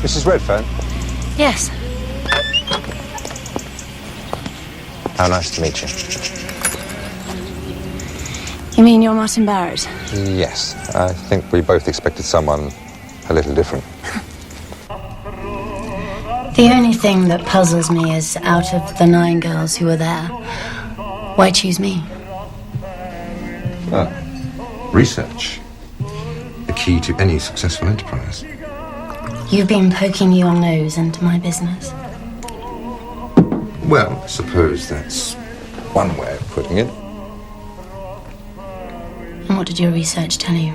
Mrs. Redfern? Yes. How nice to meet you. You mean you're Martin Barrett? Yes, I think we both expected someone a little different. The only thing that puzzles me is, out of the 9 girls who were there, why choose me? Research. The key to any successful enterprise. You've been poking your nose into my business. Well, I suppose that's one way of putting it. And what did your research tell you?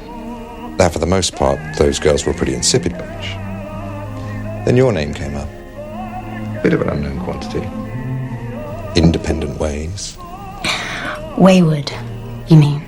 That for the most part, those girls were a pretty insipid bunch. Then your name came up. Bit of an unknown quantity. Independent ways. Wayward, you mean?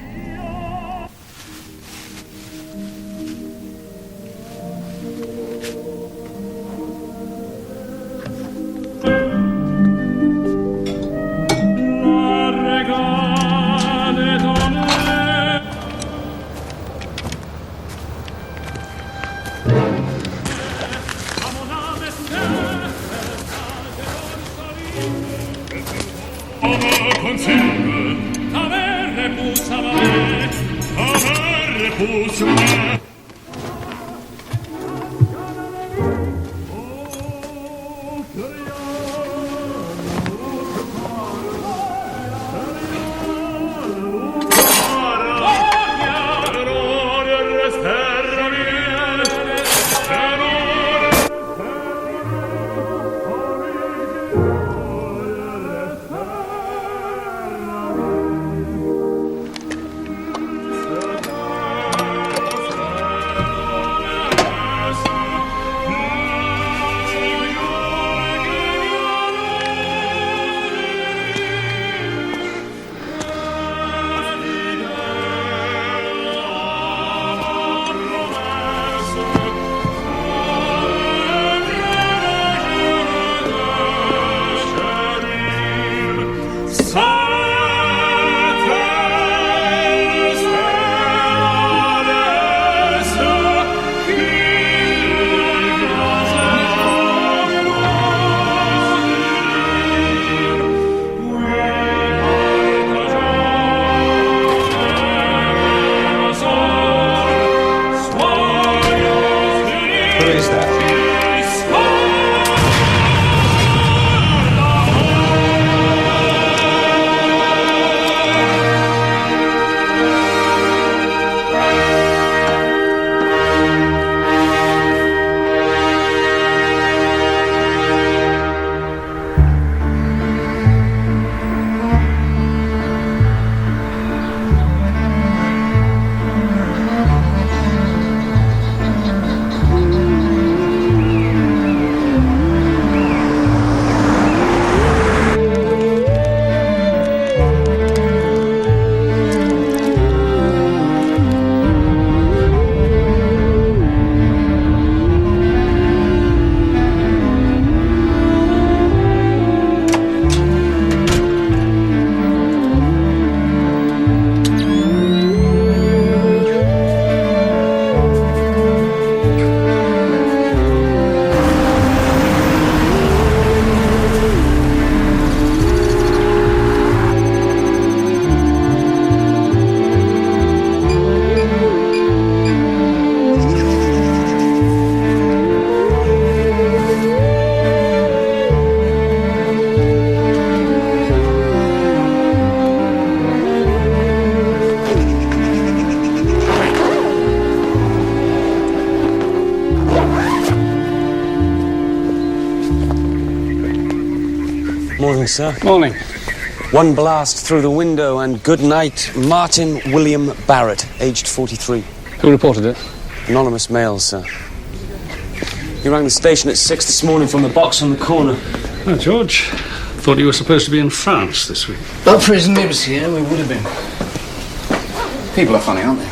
Morning, sir. Morning. One blast through the window and good night, Martin William Barrett, aged 43. Who reported it? Anonymous mail, sir. He rang the station at 6 this morning from the box on the corner. Oh, George, thought you were supposed to be in France this week. But for his nibs here, we would have been. People are funny, aren't they?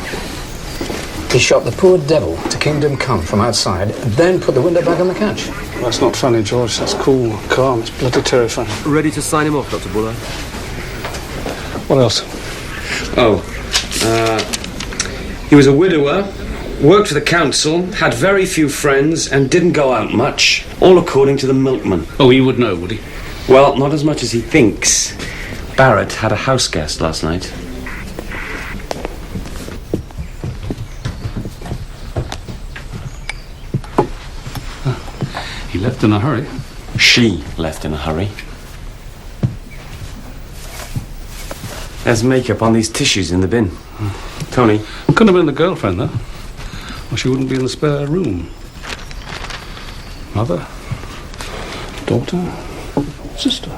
He shot the poor devil to kingdom come from outside, then put the window back on the catch. Well, that's not funny, George. That's cool, calm. It's bloody terrifying. Ready to sign him off, Dr. Buller? What else? Oh, he was a widower, Worked for the council, had very few friends, and didn't go out much. All according to the milkman. Oh, he would know, would he? Well, not as much as he thinks. Barrett had a house guest last night. He left in a hurry. She left in a hurry. There's makeup on these tissues in the bin. Tony? Couldn't have been the girlfriend, though. Or she wouldn't be in the spare room. Mother, daughter, sister.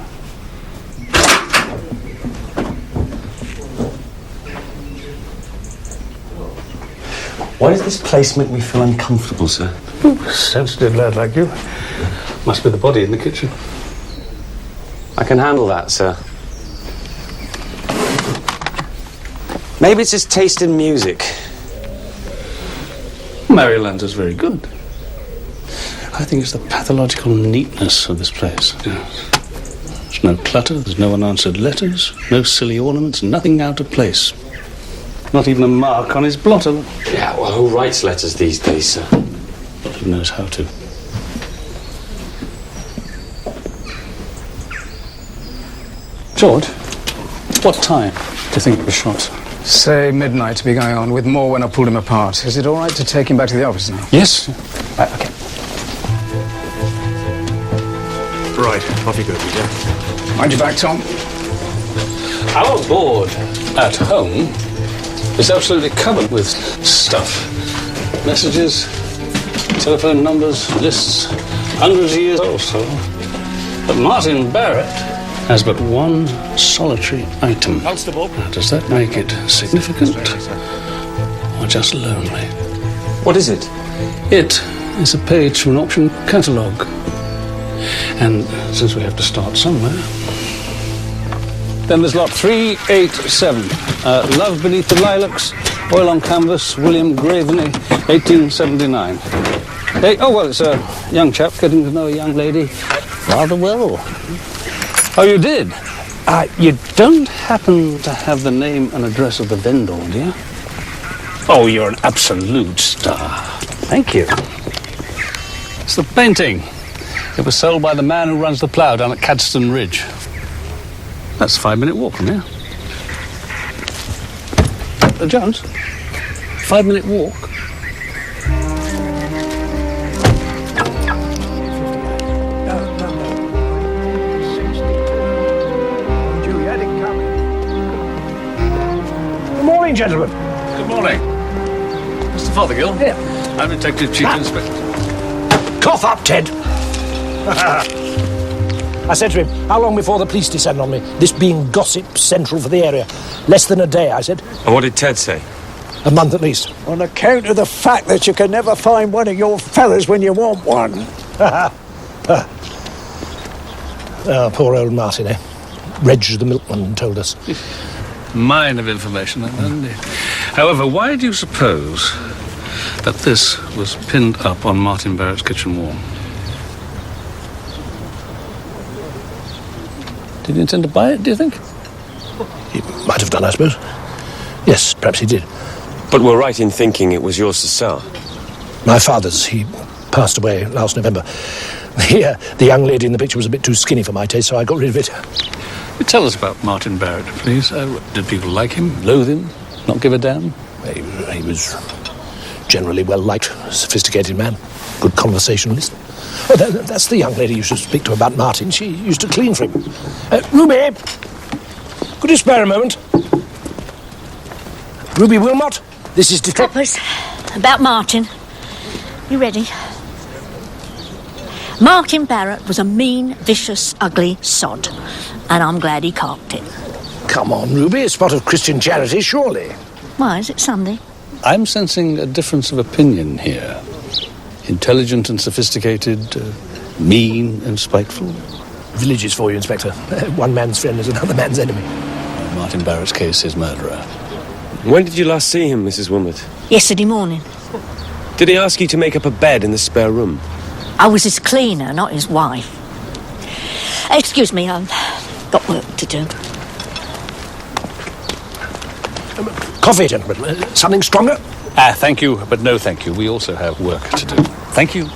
Why does this place make me feel uncomfortable, sir? Ooh, sensitive lad like you. Must be the body in the kitchen. I can handle that, sir. Maybe it's his taste in music. Marylander's very good. I think it's the pathological neatness of this place. Yes. There's no clutter, there's no unanswered letters, no silly ornaments, nothing out of place. Not even a mark on his blotter. Yeah, well, who writes letters these days, sir? Not who knows how to. George, what time do you think it was shot? Say midnight to be going on, with more when I pulled him apart. Is it all right to take him back to the office now? Yes. Right, okay. Right, off you go, Peter. Mind your back, Tom. Our board at home is absolutely covered with stuff. Messages, telephone numbers, lists, hundreds of years old. So. But Martin Barrett has but one solitary item. Constable. Now, does that make it significant or just lonely? What is it? It is a page from an auction catalogue. And since we have to start somewhere... Then there's lot 387. Love Beneath the Lilacs, Oil on Canvas, William Graveney, 1879. Hey, oh, well, it's a young chap getting to know a young lady rather well. Oh, you did? You don't happen to have the name and address of the vendor, do you? Oh, you're an absolute star. Thank you. It's the painting. It was sold by the man who runs the plough down at Cadston Ridge. That's a 5-minute walk from here. Jones, 5-minute walk? Good morning, gentlemen. Good morning. Mr. Fothergill? Yeah. I'm Detective Chief Inspector. Cough up, Ted. I said to him, how long before the police descend on me? This being gossip central for the area. Less than a day, I said. And what did Ted say? A month at least. On account of the fact that you can never find one of your fellas when you want one. Poor old Martin, eh? Reg the milkman told us. Mine of information, indeed. However, why do you suppose that this was pinned up on Martin Barrett's kitchen wall? Did he intend to buy it, do you think? He might have done, I suppose. Yes, perhaps he did. But we're right in thinking it was yours to sell. My father's. He passed away last November. The young lady in the picture was a bit too skinny for my taste, so I got rid of it. Tell us about Martin Barrett, please. Did people like him, loathe him, not give a damn? He was generally well-liked, sophisticated man, good conversationalist. Oh, that's the young lady you should speak to about Martin. She used to clean for him. Ruby, could you spare a moment? Ruby Wilmot, this is Peppers, about Martin. You ready? Martin Barrett was a mean, vicious, ugly sod, and I'm glad he carked it. Come on, Ruby, a spot of Christian charity, surely. Why, is it Sunday? I'm sensing a difference of opinion here. Intelligent and sophisticated, mean and spiteful. Villages for you, Inspector. One man's friend is another man's enemy. Martin Barrett's case is murderer. When did you last see him, Mrs. Wilmot? Yesterday morning. Did he ask you to make up a bed in the spare room? I was his cleaner, not his wife. Excuse me, I've got work to do. Coffee, gentlemen. Something stronger? Thank you, but no thank you. We also have work to do. Thank you.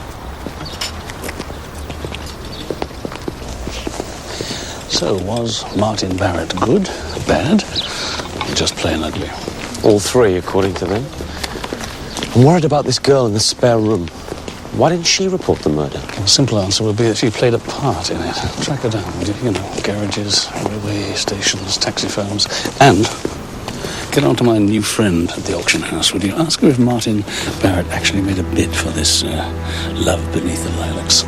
So, was Martin Barrett good, bad, or just plain ugly? All three, according to them. I'm worried about this girl in the spare room. Why didn't she report the murder? The simple answer would be that she played a part in it. Track her down, you know, garages, railway stations, taxi firms, and get on to my new friend at the auction house, would you? Ask her if Martin Barrett actually made a bid for this Love Beneath the Lilacs.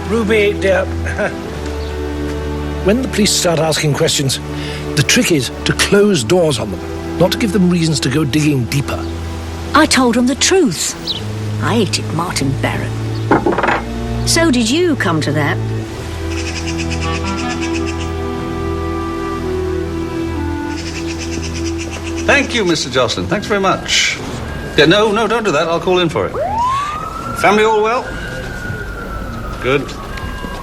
Ruby, dear, when the police start asking questions, the trick is to close doors on them, not to give them reasons to go digging deeper. I told him the truth. I hated Martin Barrett. So did you come to that? Thank you, Mr. Jocelyn. Thanks very much. Yeah, no, don't do that. I'll call in for it. Family all well? Good.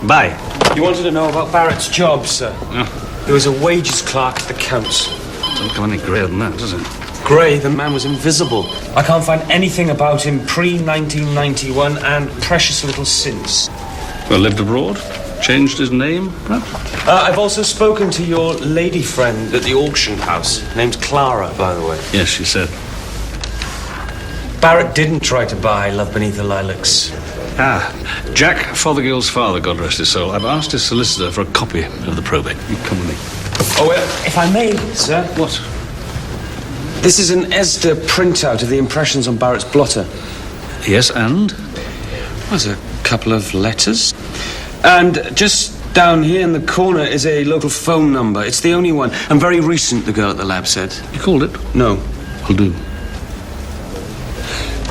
Bye. You wanted to know about Barrett's job, sir? Yeah. He was a wages clerk at the Counts. Doesn't come any greater than that, does it? Gray, the man was invisible. I can't find anything about him pre-1991 and precious little since. Well, lived abroad? Changed his name, perhaps? I've also spoken to your lady friend at the auction house. Named Clara, by the way. Yes, she said. Barrett didn't try to buy Love Beneath the Lilacs. Jack Fothergill's father, God rest his soul. I've asked his solicitor for a copy of the probate. You come with me. Oh, if I may, sir. What? This is an Esda printout of the impressions on Barrett's blotter. Yes, and? There's a couple of letters. And just down here in the corner is a local phone number. It's the only one. And very recent, the girl at the lab said. You called it? No. Will do.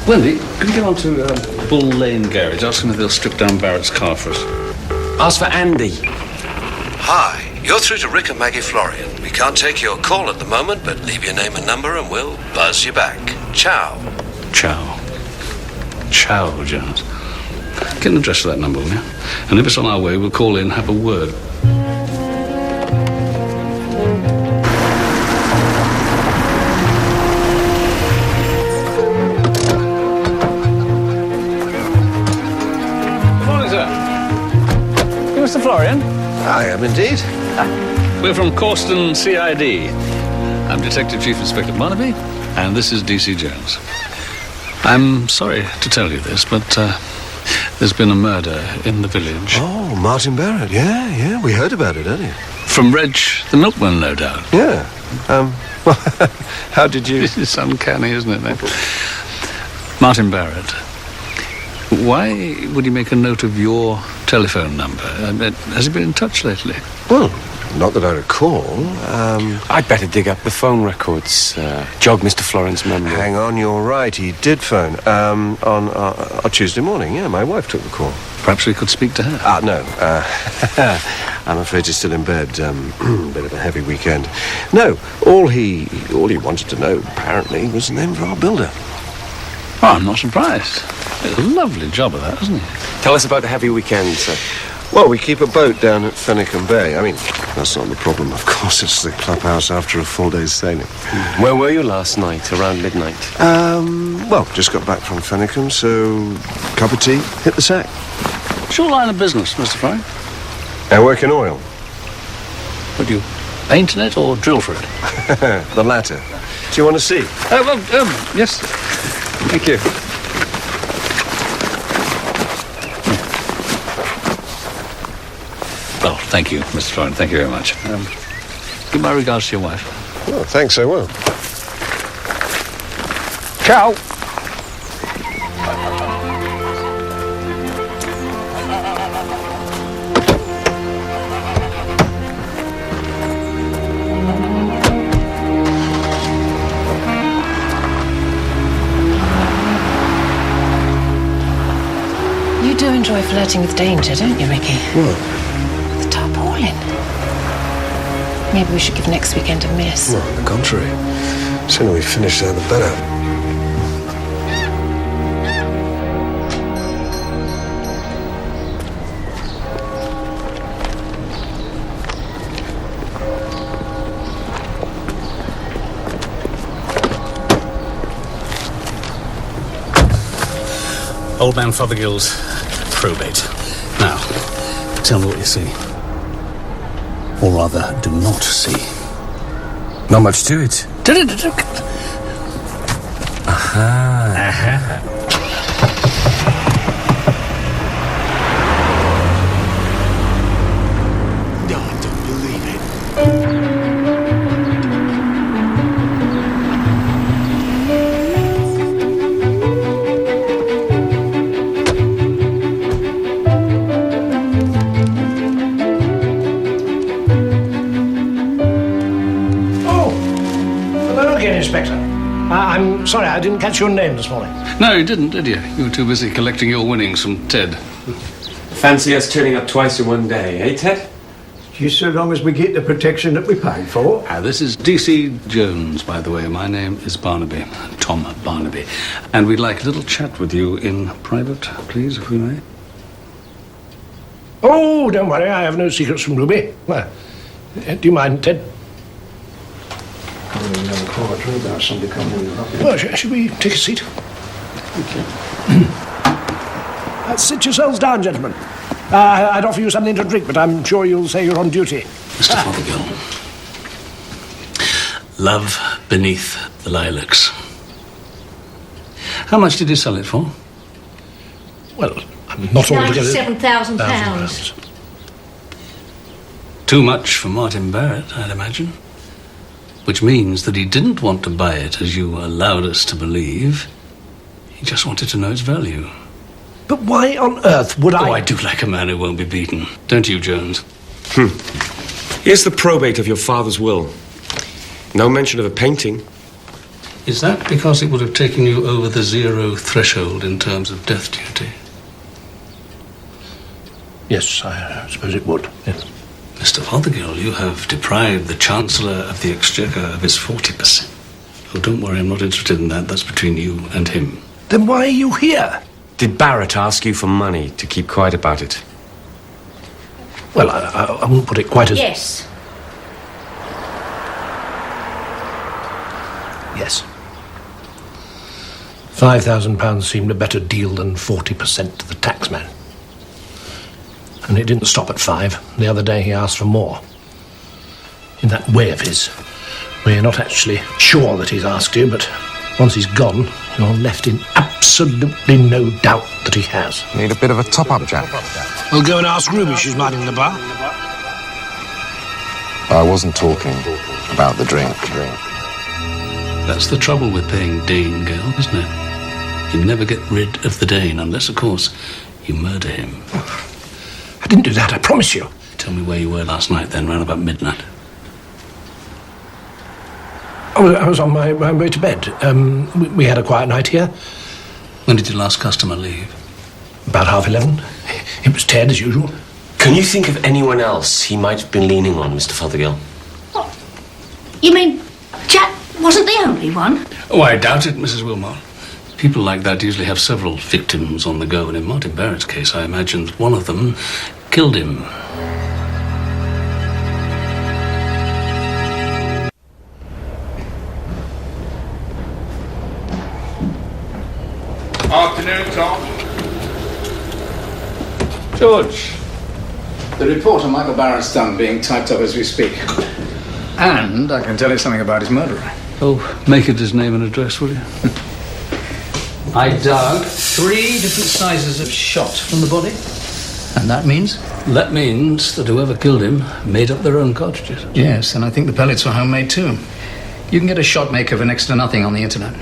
Wendy, can you get on to Bull Lane Garage? Ask them if they'll strip down Barrett's car for us. Ask for Andy. Hi, you're through to Rick and Maggie Florian. We can't take your call at the moment, but leave your name and number and we'll buzz you back. Ciao. Ciao, Jones. Get an address for that number, will you? And if it's on our way, we'll call in, have a word. Good morning, sir. You Mr. Florian? I am indeed. We're from Corston CID. I'm Detective Chief Inspector Barnaby, and this is DC Jones. I'm sorry to tell you this, but there's been a murder in the village. Oh, Martin Barrett. Yeah, we heard about it earlier. From Reg, the milkman, no doubt. Yeah. How did you... It's uncanny, isn't it? Martin Barrett. Why would he make a note of your telephone number? Has he been in touch lately? Well, not that I recall. I'd better dig up the phone records. Jog Mr. Florian's memory. Hang on, you're right. He did phone. On Tuesday morning, yeah. My wife took the call. Perhaps we could speak to her. No. I'm afraid he's still in bed. Bit of a heavy weekend. No, all he wanted to know, apparently, was the name of our builder. Oh, I'm not surprised. It's a lovely job of that, isn't it? Tell us about the heavy weekend, sir. Well, we keep a boat down at Fennicum Bay. I mean, that's not the problem, of course. It's the clubhouse after a full day's sailing. Where were you last night, around midnight? Well, just got back from Fennicum, so cup of tea, hit the sack. What's your line of business, Mr. Fry? I work in oil. Would you paint in it or drill for it? The latter. Do you want to see? Yes. Thank you. Well, thank you, Mr. Florian. Thank you very much. Give my regards to your wife. Oh, thanks, I will. Ciao. You do enjoy flirting with danger, don't you, Ricky? What? The tarpaulin. Maybe we should give next weekend a miss. No, on the contrary. The sooner we finish there, the better. Old man Fothergill's probate. Now, tell me what you see. Or rather, do not see. Not much to it. Aha. No, I don't believe it. Inspector. I'm sorry, I didn't catch your name this morning. No, you didn't, did you? You were too busy collecting your winnings from Ted. Fancy us turning up twice in one day, eh, Ted? Just so long as we get the protection that we paid for. This is D.C. Jones, by the way. My name is Barnaby, Tom Barnaby. And we'd like a little chat with you in private, please, if we may. Oh, don't worry, I have no secrets from Ruby. Well, do you mind, Ted? About somebody coming in. Well, should we take a seat? Thank you. Sit yourselves down, gentlemen. I'd offer you something to drink, but I'm sure you'll say you're on duty. Mr. Fothergill. Love Beneath the Lilacs. How much did you sell it for? Well, not altogether. £97,000. Too much for Martin Barrett, I'd imagine. Which means that he didn't want to buy it, as you allowed us to believe. He just wanted to know its value. But why on earth would I... Oh, I do like a man who won't be beaten. Don't you, Jones? Here's the probate of your father's will. No mention of a painting. Is that because it would have taken you over the 0 threshold in terms of death duty? Yes, I suppose it would. Yes. Mr. Fothergill, you have deprived the Chancellor of the Exchequer of his 40%. Oh, don't worry, I'm not interested in that. That's between you and him. Then why are you here? Did Barrett ask you for money to keep quiet about it? Well, I won't put it quite as... Yes. Yes. £5,000 seemed a better deal than 40% to the taxman. And it didn't stop at 5. The other day he asked for more. In that way of his, where you're not actually sure that he's asked you, but once he's gone, you're left in absolutely no doubt that he has. Need a bit of a top-up, Jack. We'll go and ask Ruby. She's minding the bar. I wasn't talking about the drink. That's the trouble with paying Dane, girl, isn't it? You never get rid of the Dane, unless, of course, you murder him. I didn't do that, I promise you. Tell me where you were last night, then, round about midnight. Oh, I was on my way to bed. We had a quiet night here. When did your last customer leave? About 11:30. It was Ted, as usual. Can you think of anyone else he might have been leaning on, Mr. Fothergill? What? You mean Jack wasn't the only one? Oh, I doubt it, Mrs. Wilmot. People like that usually have several victims on the go, and in Martin Barrett's case, I imagine that one of them killed him. Afternoon, Tom. George. The report on Michael Barrett's done being typed up as we speak. And I can tell you something about his murderer. Oh, make it his name and address, will you? I dug 3 different sizes of shot from the body. And that means? That means that whoever killed him made up their own cartridges. Yes, and I think the pellets were homemade too. You can get a shot maker for next to nothing on the internet.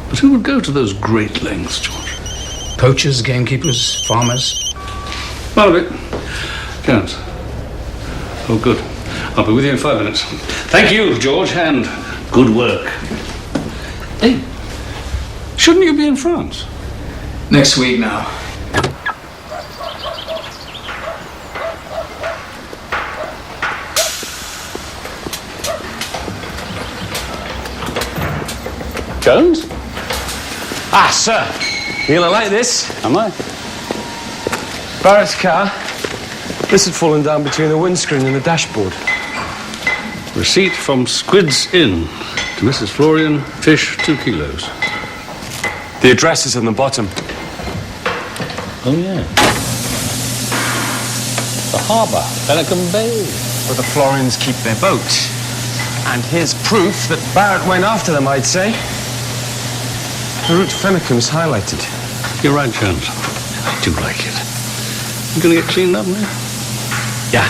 But who would go to those great lengths, George? Poachers, gamekeepers, farmers. Barnaby. Jones. Oh, good. I'll be with you in 5 minutes. Thank you, George, and good work. Hey, shouldn't you be in France? Next week now. Jones? Ah, sir. You're gonna like this. Am I? Barrett's car. This had fallen down between the windscreen and the dashboard. Receipt from Squid's Inn to Mrs. Florian, fish 2 kilos. The address is on the bottom. Oh, yeah. The harbour, Pelican Bay. Where the Florians keep their boat. And here's proof that Barrett went after them, I'd say. The route to Fennekam's highlighted. You're right, Jones. I do like it. You gonna get cleaned up now? Yeah.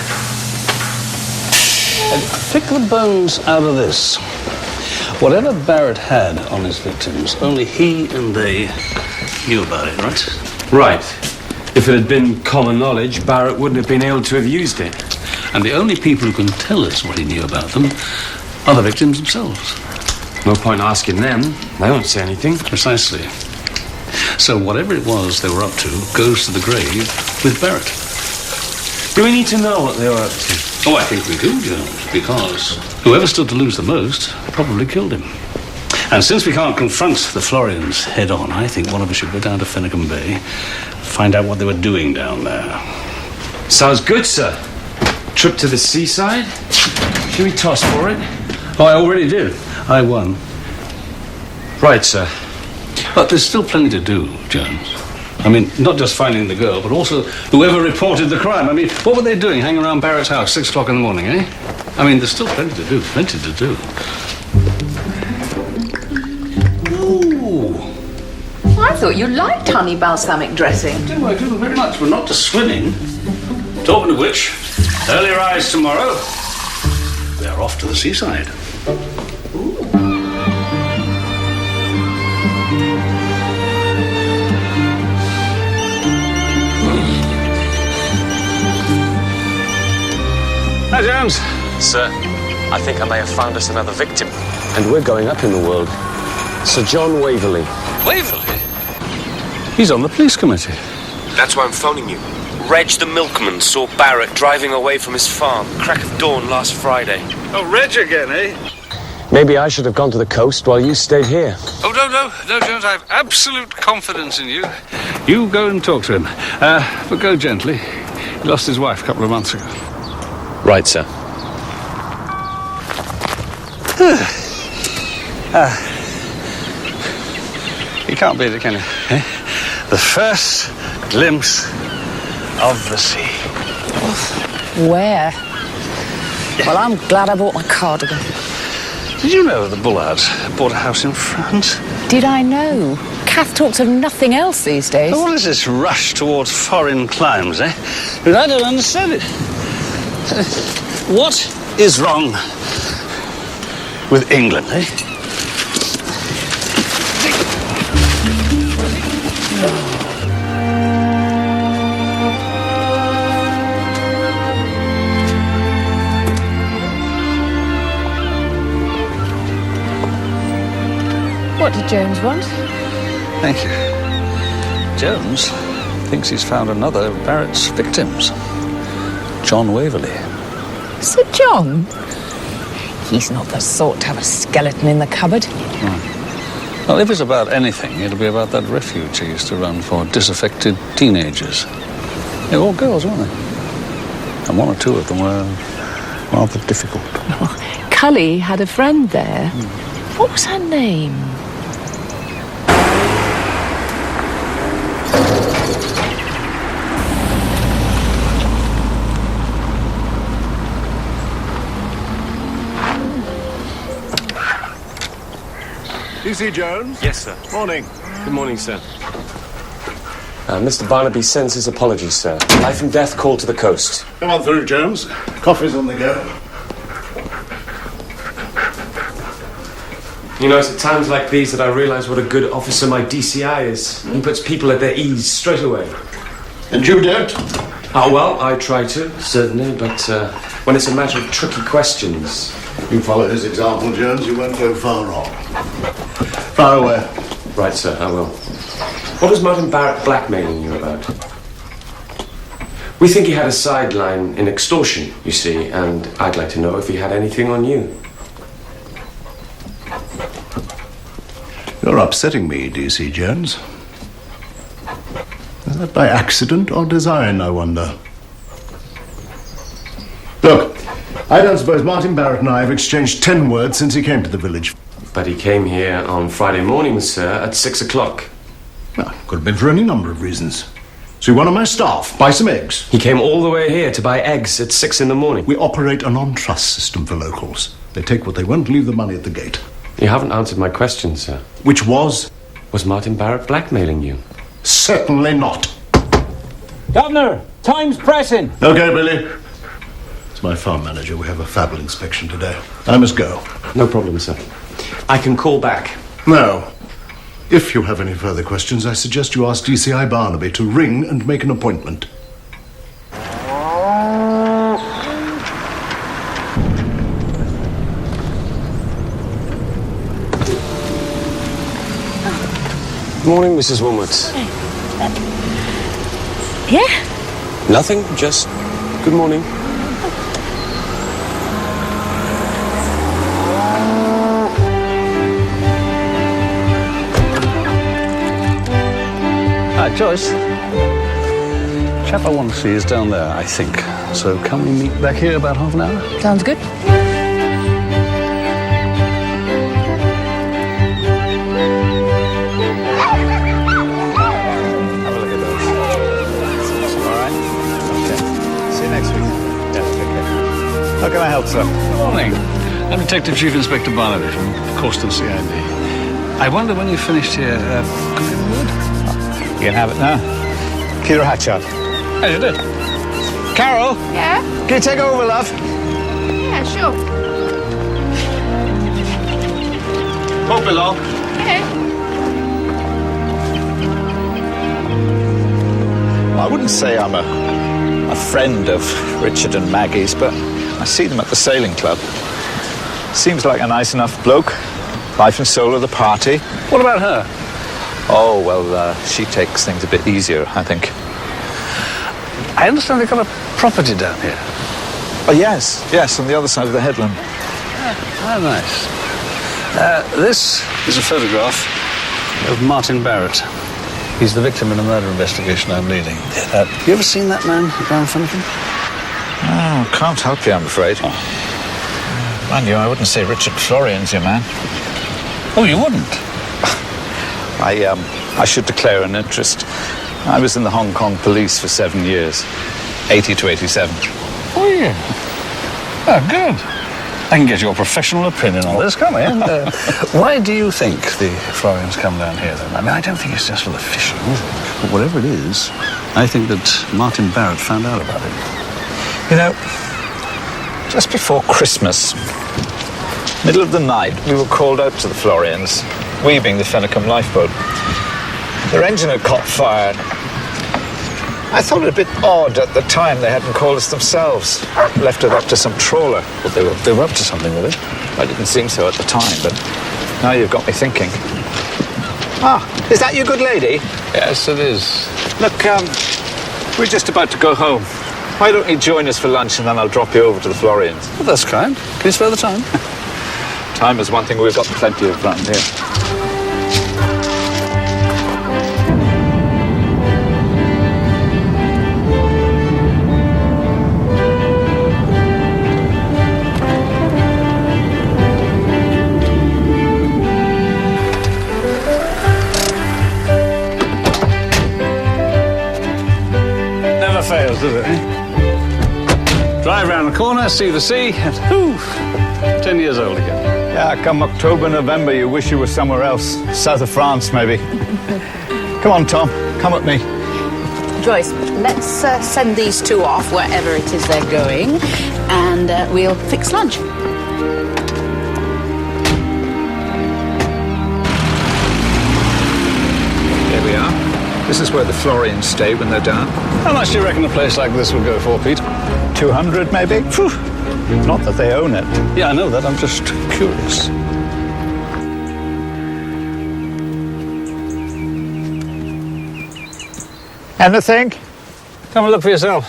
And pick the bones out of this. Whatever Barrett had on his victims, only he and they knew about it, right? Right. If it had been common knowledge, Barrett wouldn't have been able to have used it. And the only people who can tell us what he knew about them are the victims themselves. No point asking them. They won't say anything. Precisely. So whatever it was they were up to goes to the grave with Barrett. Do we need to know what they were up to? Oh, I think we do, Jones, because whoever stood to lose the most probably killed him. And since we can't confront the Florians head on, I think one of us should go down to Fennekan Bay, find out what they were doing down there. Sounds good, sir. Trip to the seaside? Should we toss for it? Oh, I already did. I won. Right, sir. But there's still plenty to do, Jones. I mean, not just finding the girl, but also whoever reported the crime. I mean, what were they doing hanging around Barrett's house 6 o'clock in the morning, eh? I mean, there's still plenty to do, plenty to do. Ooh. I thought you liked honey balsamic dressing. I do very much, but not to swimming. Talking of which, early rise tomorrow. They're off to the seaside. Hi, Jones. Sir, I think I may have found us another victim. And we're going up in the world. Sir John Waverley. Waverley? He's on the police committee. That's why I'm phoning you. Reg the milkman saw Barrett driving away from his farm, crack of dawn last Friday. Oh, Reg again, eh? Maybe I should have gone to the coast while you stayed here. Oh, no, Jones, I have absolute confidence in you. You go and talk to him. But go gently. He lost his wife a couple of months ago. Right, sir. You can't beat it, can you? Eh? The first glimpse of the sea. Where? Well, I'm glad I bought my cardigan. Did you know the Bullards bought a house in France? Did I know? Kath talks of nothing else these days. What is this rush towards foreign climes, eh? But I don't understand it. What is wrong with England, eh? What did Jones want? Thank you. Jones thinks he's found another of Barrett's victims. John Waverley. Sir John? He's not the sort to have a skeleton in the cupboard. Well, if it's about anything, it'll be about that refuge he used to run for disaffected teenagers. They were all girls, weren't they? And one or two of them were rather difficult. Oh, Cully had a friend there. What was her name? DC Jones? Yes, sir. Morning. Good morning, sir. Mr. Barnaby sends his apologies, sir. Life and death call to the coast. Come on through, Jones. Coffee's on the go. You know, it's at times like these that I realise what a good officer my DCI is. He puts people at their ease straight away. And you don't? Oh, well, I try to, certainly, but when it's a matter of tricky questions... You follow his example, Jones, you won't go far wrong. Far away. Right, sir, I will. What was Martin Barrett blackmailing you about? We think he had a sideline in extortion, you see, and I'd like to know if he had anything on you. You're upsetting me, DC Jones. Is that by accident or design, I wonder? Look, I don't suppose Martin Barrett and I have exchanged 10 words since he came to the village. But he came here on Friday morning, sir, at 6 o'clock. Well, could have been for any number of reasons. See one of my staff buy some eggs. He came all the way here to buy eggs at 6 in the morning. We operate a non-trust system for locals. They take what they want, leave the money at the gate. You haven't answered my question, sir. Which was? Was Martin Barrett blackmailing you? Certainly not. Governor, time's pressing. Okay, Billy. It's my farm manager. We have a fabble inspection today. I must go. No problem, sir. I can call back. No. If you have any further questions, I suggest you ask DCI Barnaby to ring and make an appointment. Good morning, Mrs. Wilmot. Yeah? Nothing, just good morning. Joyce. Chap I want to see is down there, I think. So can we meet back here about half an hour? Sounds good. Have a look at those. All right? Okay. See you next week. Yeah, take care. How can I help, sir? Good morning. I'm Detective Chief Inspector Barnaby from Causton CID. I wonder when you finished here, could we have a word? You can have it now. Keep your hat shut. As you did. Carol? Yeah? Can you take over, love? Yeah, sure. Won't be long. Okay. Well, I wouldn't say I'm a friend of Richard and Maggie's, but I see them at the sailing club. Seems like a nice enough bloke. Life and soul of the party. What about her? Oh, well, she takes things a bit easier, I think. I understand they've got a property down here. Oh, yes, on the other side of the headland. Oh, nice. This is a photograph of Martin Barrett. He's the victim in a murder investigation I'm leading. You ever seen that man around Finnegan? Oh, can't help you, I'm afraid. Oh. Mind you, I wouldn't say Richard Florian's your man. Oh, you wouldn't? I should declare an interest. I was in the Hong Kong police for 7 years, 80 to 87. Oh, yeah. Oh, good. I can get your professional opinion on this, can't I? Why do you think the Florians come down here, then? I mean, I don't think it's just for the fishing, is it? But whatever it is, I think that Martin Barrett found out about it. You know, just before Christmas, middle of the night, we were called out to the Florians, we being the Fennicum lifeboat. Their engine had caught fire. I thought it a bit odd at the time they hadn't called us themselves, left it up to some trawler. But they were up to something with it. I didn't seem so at the time, but now you've got me thinking. Ah, is that your good lady? Yes, it is. Look, we're just about to go home. Why don't you join us for lunch and then I'll drop you over to the Florians? Well, that's kind. Can you spare the time? Time is one thing we've got plenty of around here. Never fails, does it, eh? Drive round the corner, see the sea, and whew, 10 years old again. Yeah, come October, November, you wish you were somewhere else. South of France, maybe. Come on, Tom. Come with me. Joyce, let's send these two off wherever it is they're going, and we'll fix lunch. Here we are. This is where the Florians stay when they're down. How much do you reckon a place like this would go for, Pete? 200, maybe? Phew. Not that they own it. Yeah, I know that. I'm just curious. Anything? Come and look for yourself.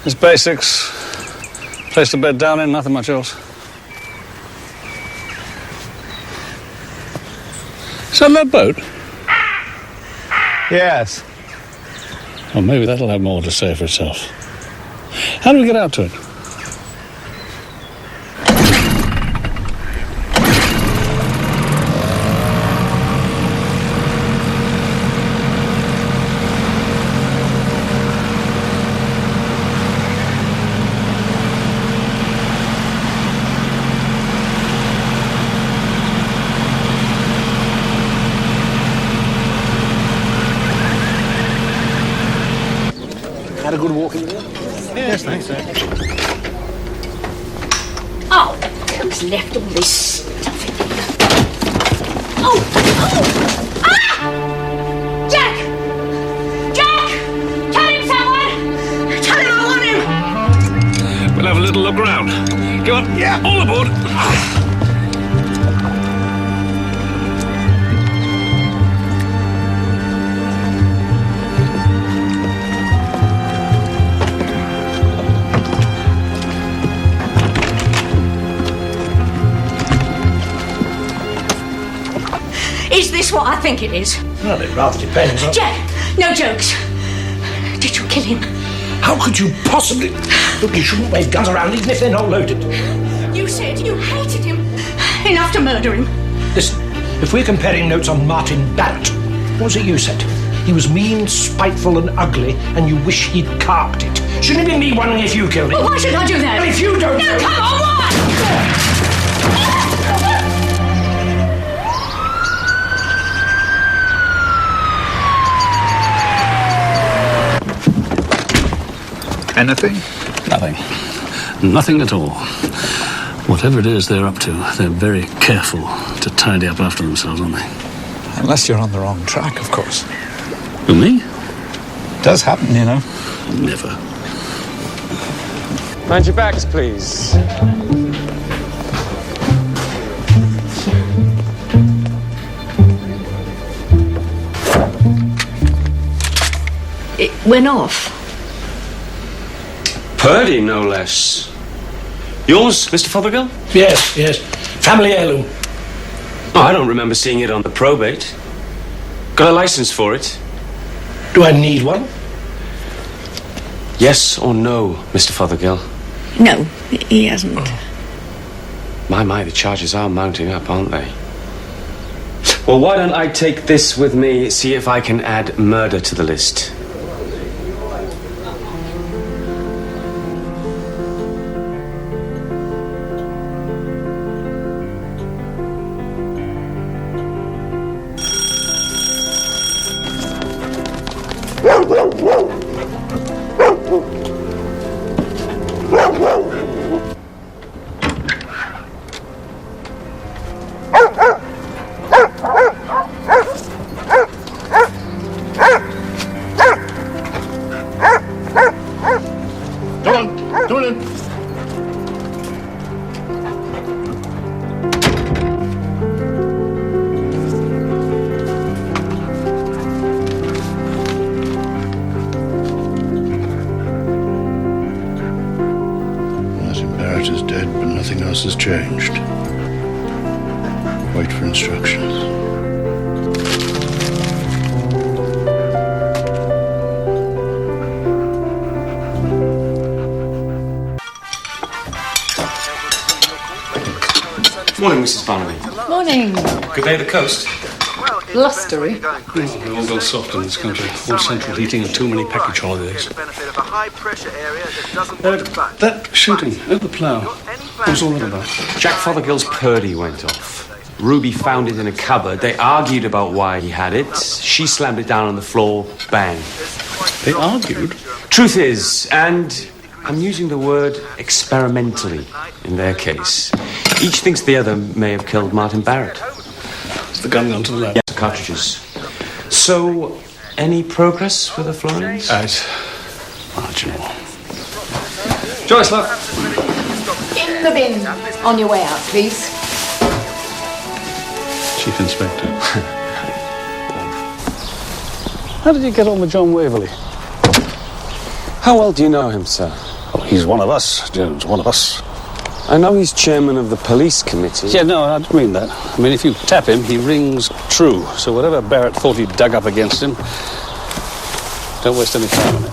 It's basics. Place to bed down in, nothing much else. Is that that boat? Yes. Well, maybe that'll have more to say for itself. How do we get out to it? Who's left all this stuff in here? Oh! Ah! Jack! Jack! Tell him, someone! Tell him I want him! We'll have a little look around. Go on, yeah, all aboard. Is this what I think it is? Well, it rather depends on... Jack, no jokes. Did you kill him? How could you possibly... Look, you shouldn't wave guns around even if they're not loaded. You said you hated him. Enough to murder him. Listen, if we're comparing notes on Martin Barrett, what was it you said? He was mean, spiteful and ugly, and you wish he'd carked it. Shouldn't it be me wondering if you killed him? Well, why should I do that? Well, if you don't... No, come on, why? Anything? Nothing. Nothing at all. Whatever it is they're up to, they're very careful to tidy up after themselves, aren't they? Unless you're on the wrong track, of course. Who, me? Does happen, you know. Never. Mind your backs, please. It went off. Purdy, no less. Yours, Mr. Fothergill? Yes. Family heirloom. Oh, I don't remember seeing it on the probate. Got a license for it? Do I need one? Yes or no, Mr. Fothergill? No, he hasn't. My, the charges are mounting up, aren't they? Well, why don't I take this with me, see if I can add murder to the list. Is dead, but nothing else has changed. Wait for instructions. Morning, Mrs. Barnaby. Morning. Good day at the coast. Blustery. We all go soft in this country. All central heating and too many package holidays. That shooting at the plough, what was all that about? Jack Fothergill's Purdy went off. Ruby found it in a cupboard. They argued about why he had it. She slammed it down on the floor. Bang. They argued? Truth is, and I'm using the word experimentally in their case, each thinks the other may have killed Martin Barrett. Has the gun gone to the lab? Yes, the cartridges. So, any progress with the Florians? It's marginal. Joyce, love. In the bin. On your way out, please. Chief Inspector. How did you get on with John Waverley? How well do you know him, sir? Oh, he's one of us, Jones, one of us. I know he's chairman of the police committee. Yeah, no, I didn't mean that. I mean, if you tap him, he rings true. So whatever Barrett thought he dug up against him, don't waste any time on it.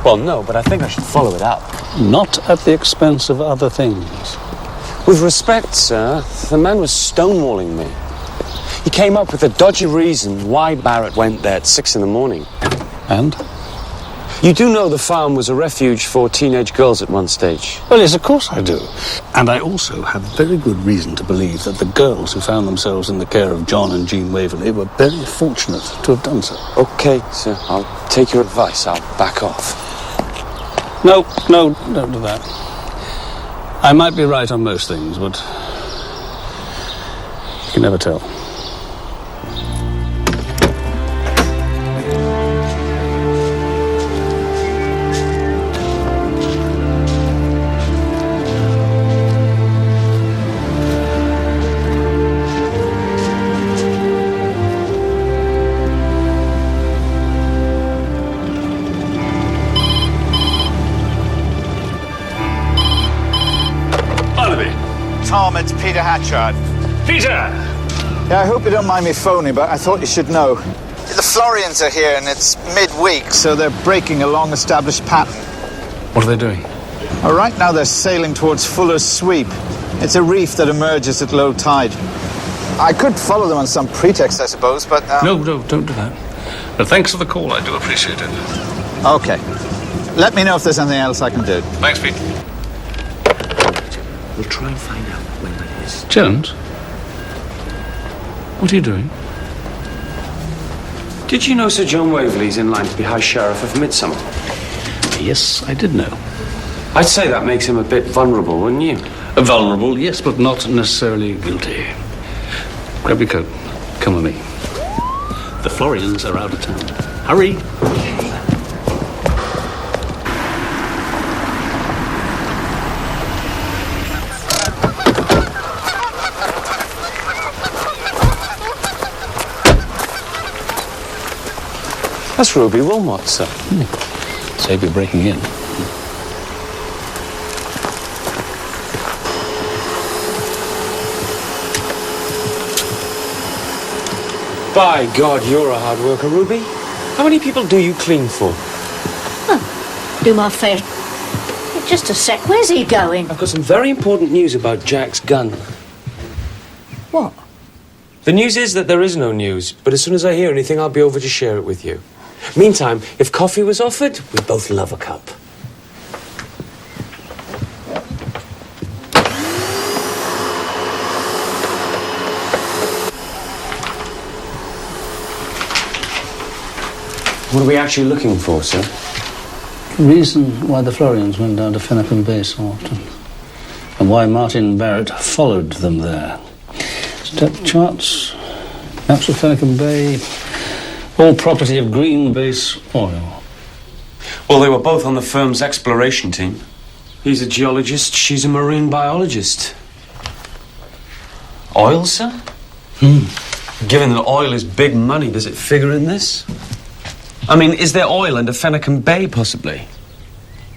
Well, no, but I think I should follow it up. Not at the expense of other things. With respect, sir, the man was stonewalling me. He came up with a dodgy reason why Barrett went there at 6 a.m. And? You do know the farm was a refuge for teenage girls at one stage? Well, yes, of course I do. And I also have very good reason to believe that the girls who found themselves in the care of John and Jean Waverley were very fortunate to have done so. Okay, sir, I'll take your advice. I'll back off. No, don't do that. I might be right on most things, but you can never tell. Tom, it's Peter Hatchard. Peter! Yeah, I hope you don't mind me phoning, but I thought you should know. The Florians are here and it's midweek, so they're breaking a long-established pattern. What are they doing? Well, right now they're sailing towards Fuller's Sweep. It's a reef that emerges at low tide. I could follow them on some pretext, I suppose, but... No, don't do that. But thanks for the call, I do appreciate it. Okay. Let me know if there's anything else I can do. Thanks, Pete. We'll try and find out when that is. Jones? What are you doing? Did you know Sir John Waverley's in line to be High Sheriff of Midsomer? Yes, I did know. I'd say that makes him a bit vulnerable, wouldn't you? Vulnerable, yes, but not necessarily guilty. Grab your coat. Come with me. The Florians are out of town. Hurry! That's Ruby Wilmot, sir. Save you breaking in. By God, you're a hard worker, Ruby. How many people do you clean for? Oh, do my fair. Just a sec, where's he going? I've got some very important news about Jack's gun. What? The news is that there is no news, but as soon as I hear anything, I'll be over to share it with you. Meantime, if coffee was offered, we'd both love a cup. What are we actually looking for, sir? The reason why the Florians went down to Fennecan Bay so often, and why Martin Barrett followed them there. Step charts, maps of Fennecan Bay, all property of Green Base Oil. Well, they were both on the firm's exploration team. He's a geologist, she's a marine biologist. Oil, sir? Given that oil is big money, does it figure in this? I mean, is there oil under Fennecan Bay, possibly?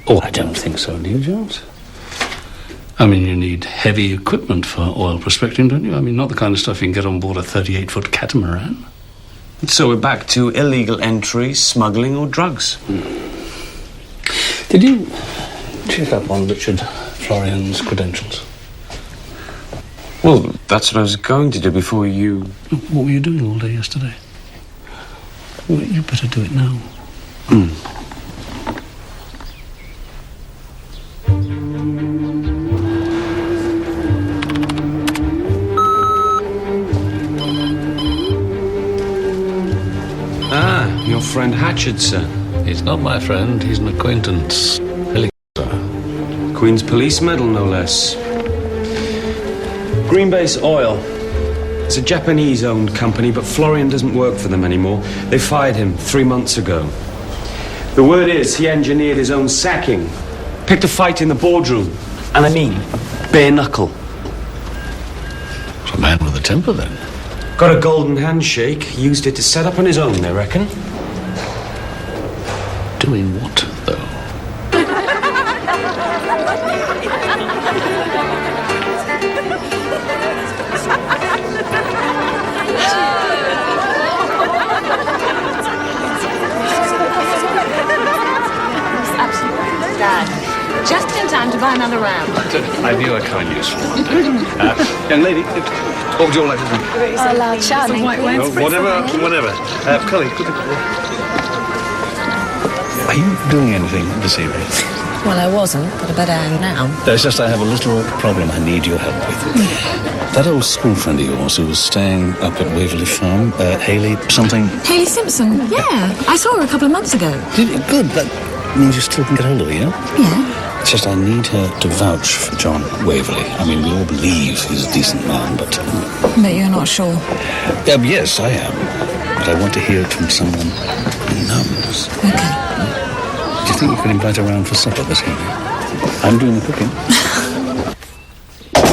Oh, I don't think so, do you, Jones? I mean, you need heavy equipment for oil prospecting, don't you? I mean, not the kind of stuff you can get on board a 38-foot catamaran. So we're back to illegal entry, smuggling, or drugs. Did you check up on Richard Florian's credentials? Well, that's what I was going to do before you... What were you doing all day yesterday? Well, you better do it now. Ah, your friend Hatchard, sir. He's not my friend, he's an acquaintance. Queen's Police Medal, no less. Green Base Oil. It's a Japanese-owned company, but Florian doesn't work for them anymore. They fired him 3 months ago. The word is he engineered his own sacking. Picked a fight in the boardroom. And I mean, bare knuckle. It's a man with a temper, then. Got a golden handshake. Used it to set up on his own, they reckon. Doing what, though? Dad, just in time to buy another round. I knew I'd come in useful one day. Young lady, what would you all like to drink? A large Chardonnay, please. Whatever. Cully, are you doing anything this evening? Well, I wasn't, but I bet I am now. It's just I have a little problem I need your help with. That old school friend of yours who was staying up at Waverley Farm, Hayley something... Hayley Simpson, yeah. I saw her a couple of months ago. Good, that means you still can get hold of her, yeah? Yeah. It's just I need her to vouch for John Waverley. I mean, we all believe he's a decent man, but... But you're not sure. Yes, I am. But I want to hear it from someone who knows. Okay. Do you think you could invite her around for supper this evening? I'm doing the cooking.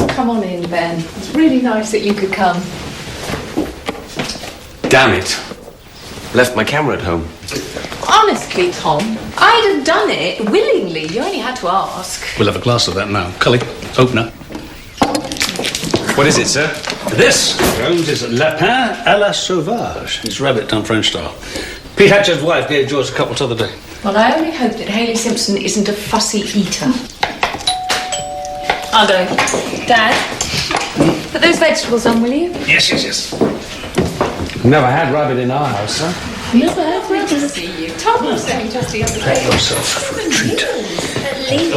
Come on in, Ben. It's really nice that you could come. Damn it. Left my camera at home. Honestly, Tom, I'd have done it willingly. You only had to ask. We'll have a glass of that now. Cully, opener. What is it, sir? This, Jones, is lapin à la sauvage. It's rabbit done French style. Pete Hatcher's wife gave George a couple t'other day. Well, I only hope that Hayley Simpson isn't a fussy eater. I'll go. Dad, put those vegetables on, will you? Yes. Never had rabbit in our house, sir. Never. Great to see you. Tom was saying just the other day. Treat yourself for a treat. At least.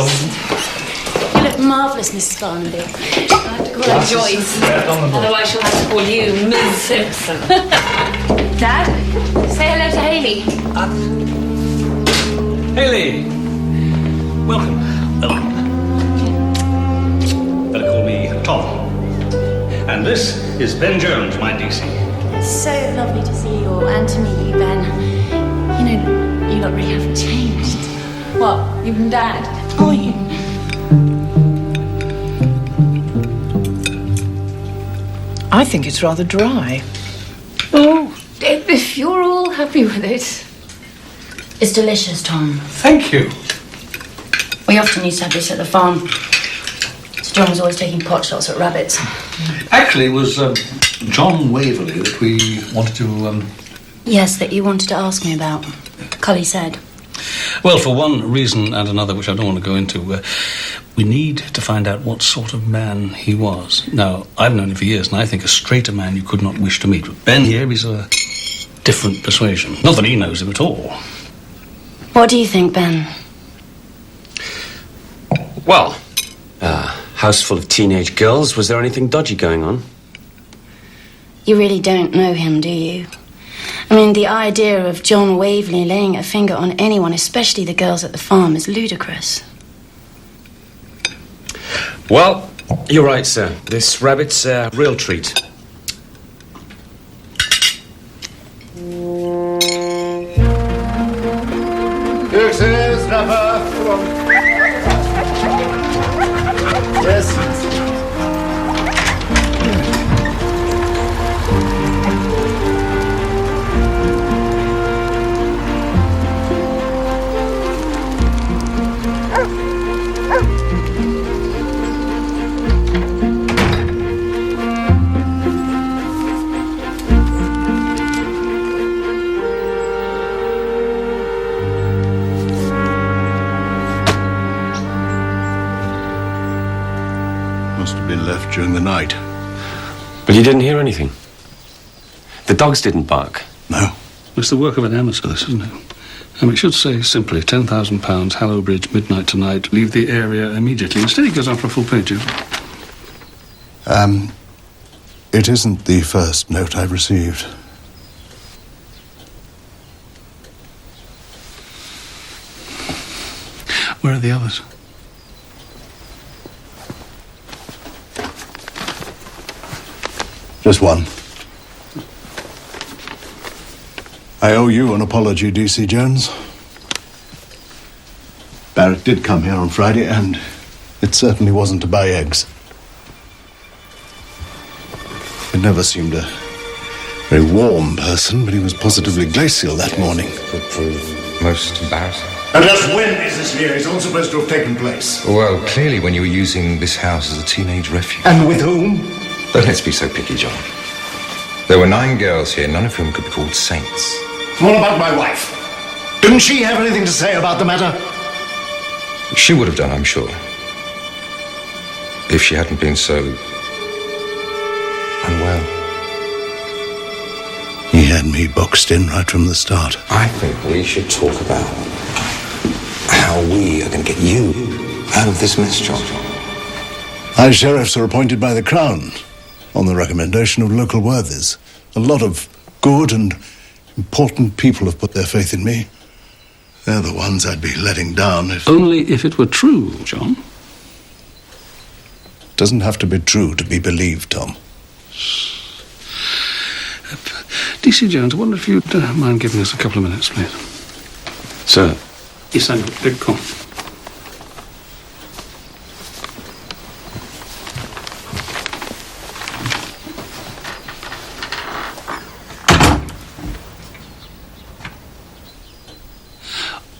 You look marvellous, Mrs. Barnaby. I'll have to call her Joyce. Otherwise she'll have to call you Ms. Simpson. Dad, say hello to Hayley. Hayley! Welcome. Better call me Tom. And this is Ben Jones, my DC. It's so lovely to see you all and to meet you, Ben. You know, you lot really haven't changed. What, you and Dad? Oh, you... I think it's rather dry. Oh, if you're all happy with it. It's delicious, Tom. Thank you. We often used to have this at the farm. So John was always taking pot shots at rabbits. Actually, it was John Waverley that we wanted to... Yes, that you wanted to ask me about. Cully said. Well, for one reason and another, which I don't want to go into, we need to find out what sort of man he was. Now, I've known him for years, and I think a straighter man you could not wish to meet. But Ben here is a different persuasion. Not that he knows him at all. What do you think, Ben? Well, house full of teenage girls. Was there anything dodgy going on? You really don't know him, do you? I mean, the idea of John Waverley laying a finger on anyone, especially the girls at the farm, is ludicrous. Well, you're right, sir. This rabbit's a real treat. This is number one. Yes. Left during the night. But you didn't hear anything? The dogs didn't bark? No. It's the work of an amateur, this, isn't it? It should say simply £10,000, Hallow Bridge, midnight tonight, leave the area immediately. Instead he goes on for a full page. It isn't the first note I've received. Where are the others? Just one. I owe you an apology, DC Jones. Barrett did come here on Friday, and it certainly wasn't to buy eggs. He never seemed a very warm person, but he was positively glacial that morning. Would prove most embarrassing. And just when is this liaison supposed to have taken place? Well, clearly when you were using this house as a teenage refuge. And with whom? Don't let's be so picky, John. There were 9 girls here, none of whom could be called saints. What about my wife? Didn't she have anything to say about the matter? She would have done, I'm sure. If she hadn't been so... unwell. He had me boxed in right from the start. I think we should talk about how we are going to get you out of this mess, John. High sheriffs are appointed by the Crown on the recommendation of local worthies. A lot of good and important people have put their faith in me. They're the ones I'd be letting down if... Only if it were true, John. Doesn't have to be true to be believed, Tom. D.C. Jones, I wonder if you'd mind giving us a couple of minutes, please. Sir. Yes, I'm big call.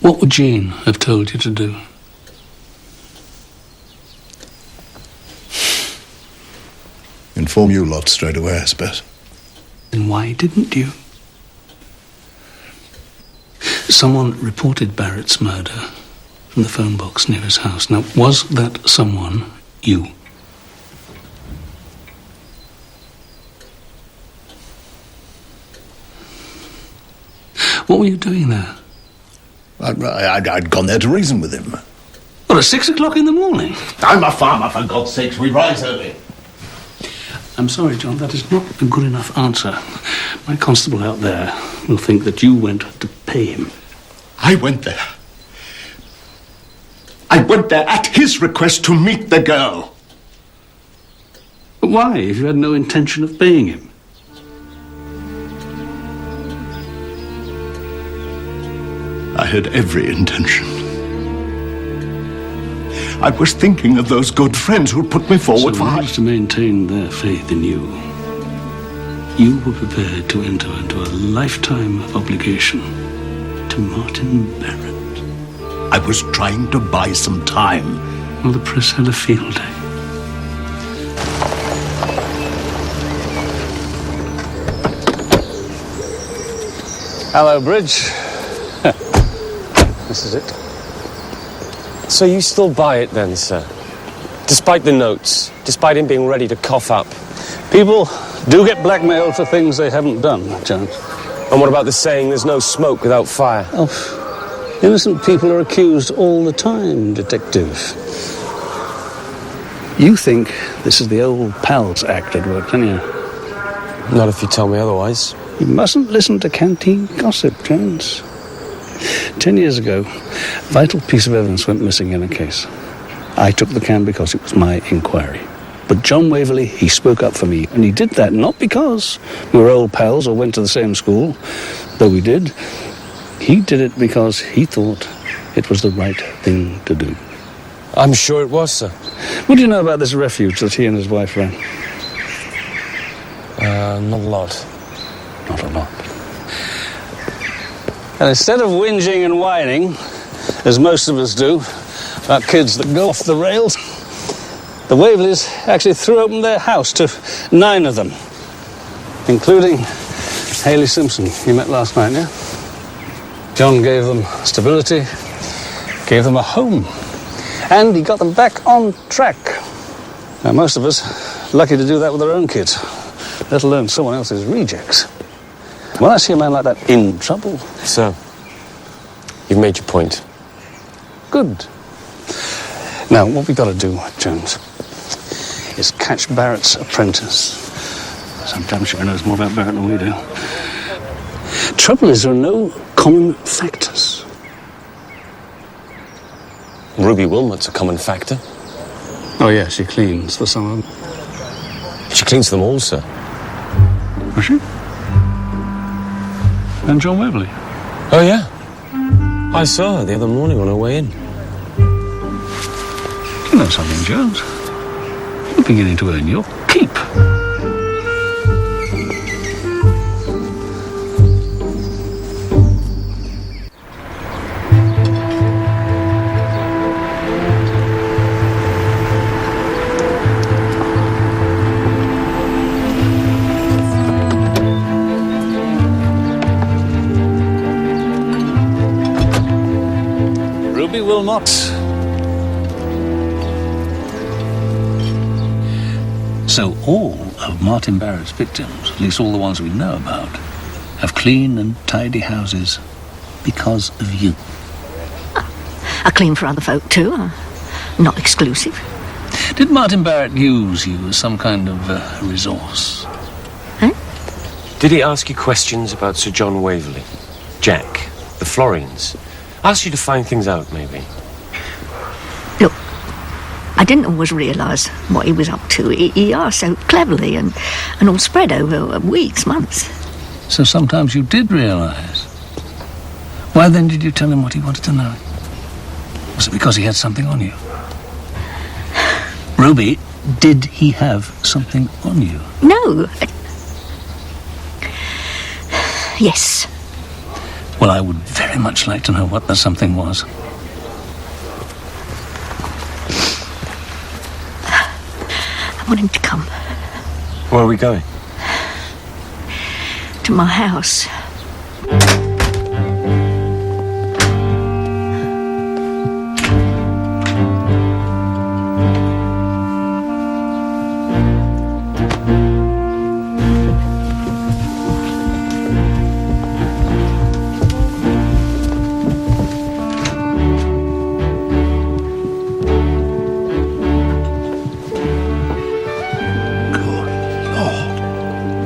What would Jean have told you to do? Inform you lot straight away, I suppose. Then why didn't you? Someone reported Barrett's murder from the phone box near his house. Now, was that someone you? What were you doing there? I'd gone there to reason with him. What, at 6 o'clock in the morning? I'm a farmer, for God's sakes. We rise early. I'm sorry, John, that is not a good enough answer. My constable out there will think that you went to pay him. I went there. I went there at his request to meet the girl. But why, if you had no intention of paying him? I had every intention. I was thinking of those good friends who'd put me forward so in order to maintain their faith in you, you were prepared to enter into a lifetime of obligation to Martin Barrett. I was trying to buy some time. Well, the press had a field day. Hello, Bridge. This is it. So you still buy it then, sir? Despite the notes, despite him being ready to cough up? People do get blackmailed for things they haven't done, Jones. And what about the saying, there's no smoke without fire? Oh, innocent people are accused all the time, Detective. You think this is the old pals act at work, don't you? Not if you tell me otherwise. You mustn't listen to canteen gossip, Jones. 10 years ago, a vital piece of evidence went missing in a case. I took the can because it was my inquiry. But John Waverley, he spoke up for me. And he did that not because we were old pals or went to the same school, though we did. He did it because he thought it was the right thing to do. I'm sure it was, sir. What do you know about this refuge that he and his wife ran? Not a lot. Not a lot. And instead of whinging and whining, as most of us do, about kids that go off the rails, the Waveleys actually threw open their house to 9 of them, including Hayley Simpson, you met last night, yeah? John gave them stability, gave them a home, and he got them back on track. Now, most of us lucky to do that with our own kids, let alone someone else's rejects. When I see a man like that in trouble... Sir, you've made your point. Good. Now, what we've got to do, Jones, is catch Barrett's apprentice. I'm damn sure he knows more about Barrett than we do. Trouble is, there are no common factors. Ruby Wilmot's a common factor. Oh, yeah, she cleans for some of them. She cleans them all, sir. Does she? And John Waverley? Oh, yeah. I saw her the other morning on her way in. You know something, Jones? You're beginning to earn your keep. Ruby Wilmot. So all of Martin Barrett's victims, at least all the ones we know about, have clean and tidy houses because of you. I clean for other folk too. Not exclusive. Did Martin Barrett use you as some kind of resource? Did he ask you questions about Sir John Waverley, Jack, the Florians, Ask you to find things out, maybe. Look, I didn't always realise what he was up to. He asked so cleverly and all spread over weeks, months. So sometimes you did realise. Why then did you tell him what he wanted to know? Was it because he had something on you? Ruby, did he have something on you? No. Yes. Well, I would very much like to know what the something was. I want him to come. Where are we going? To my house.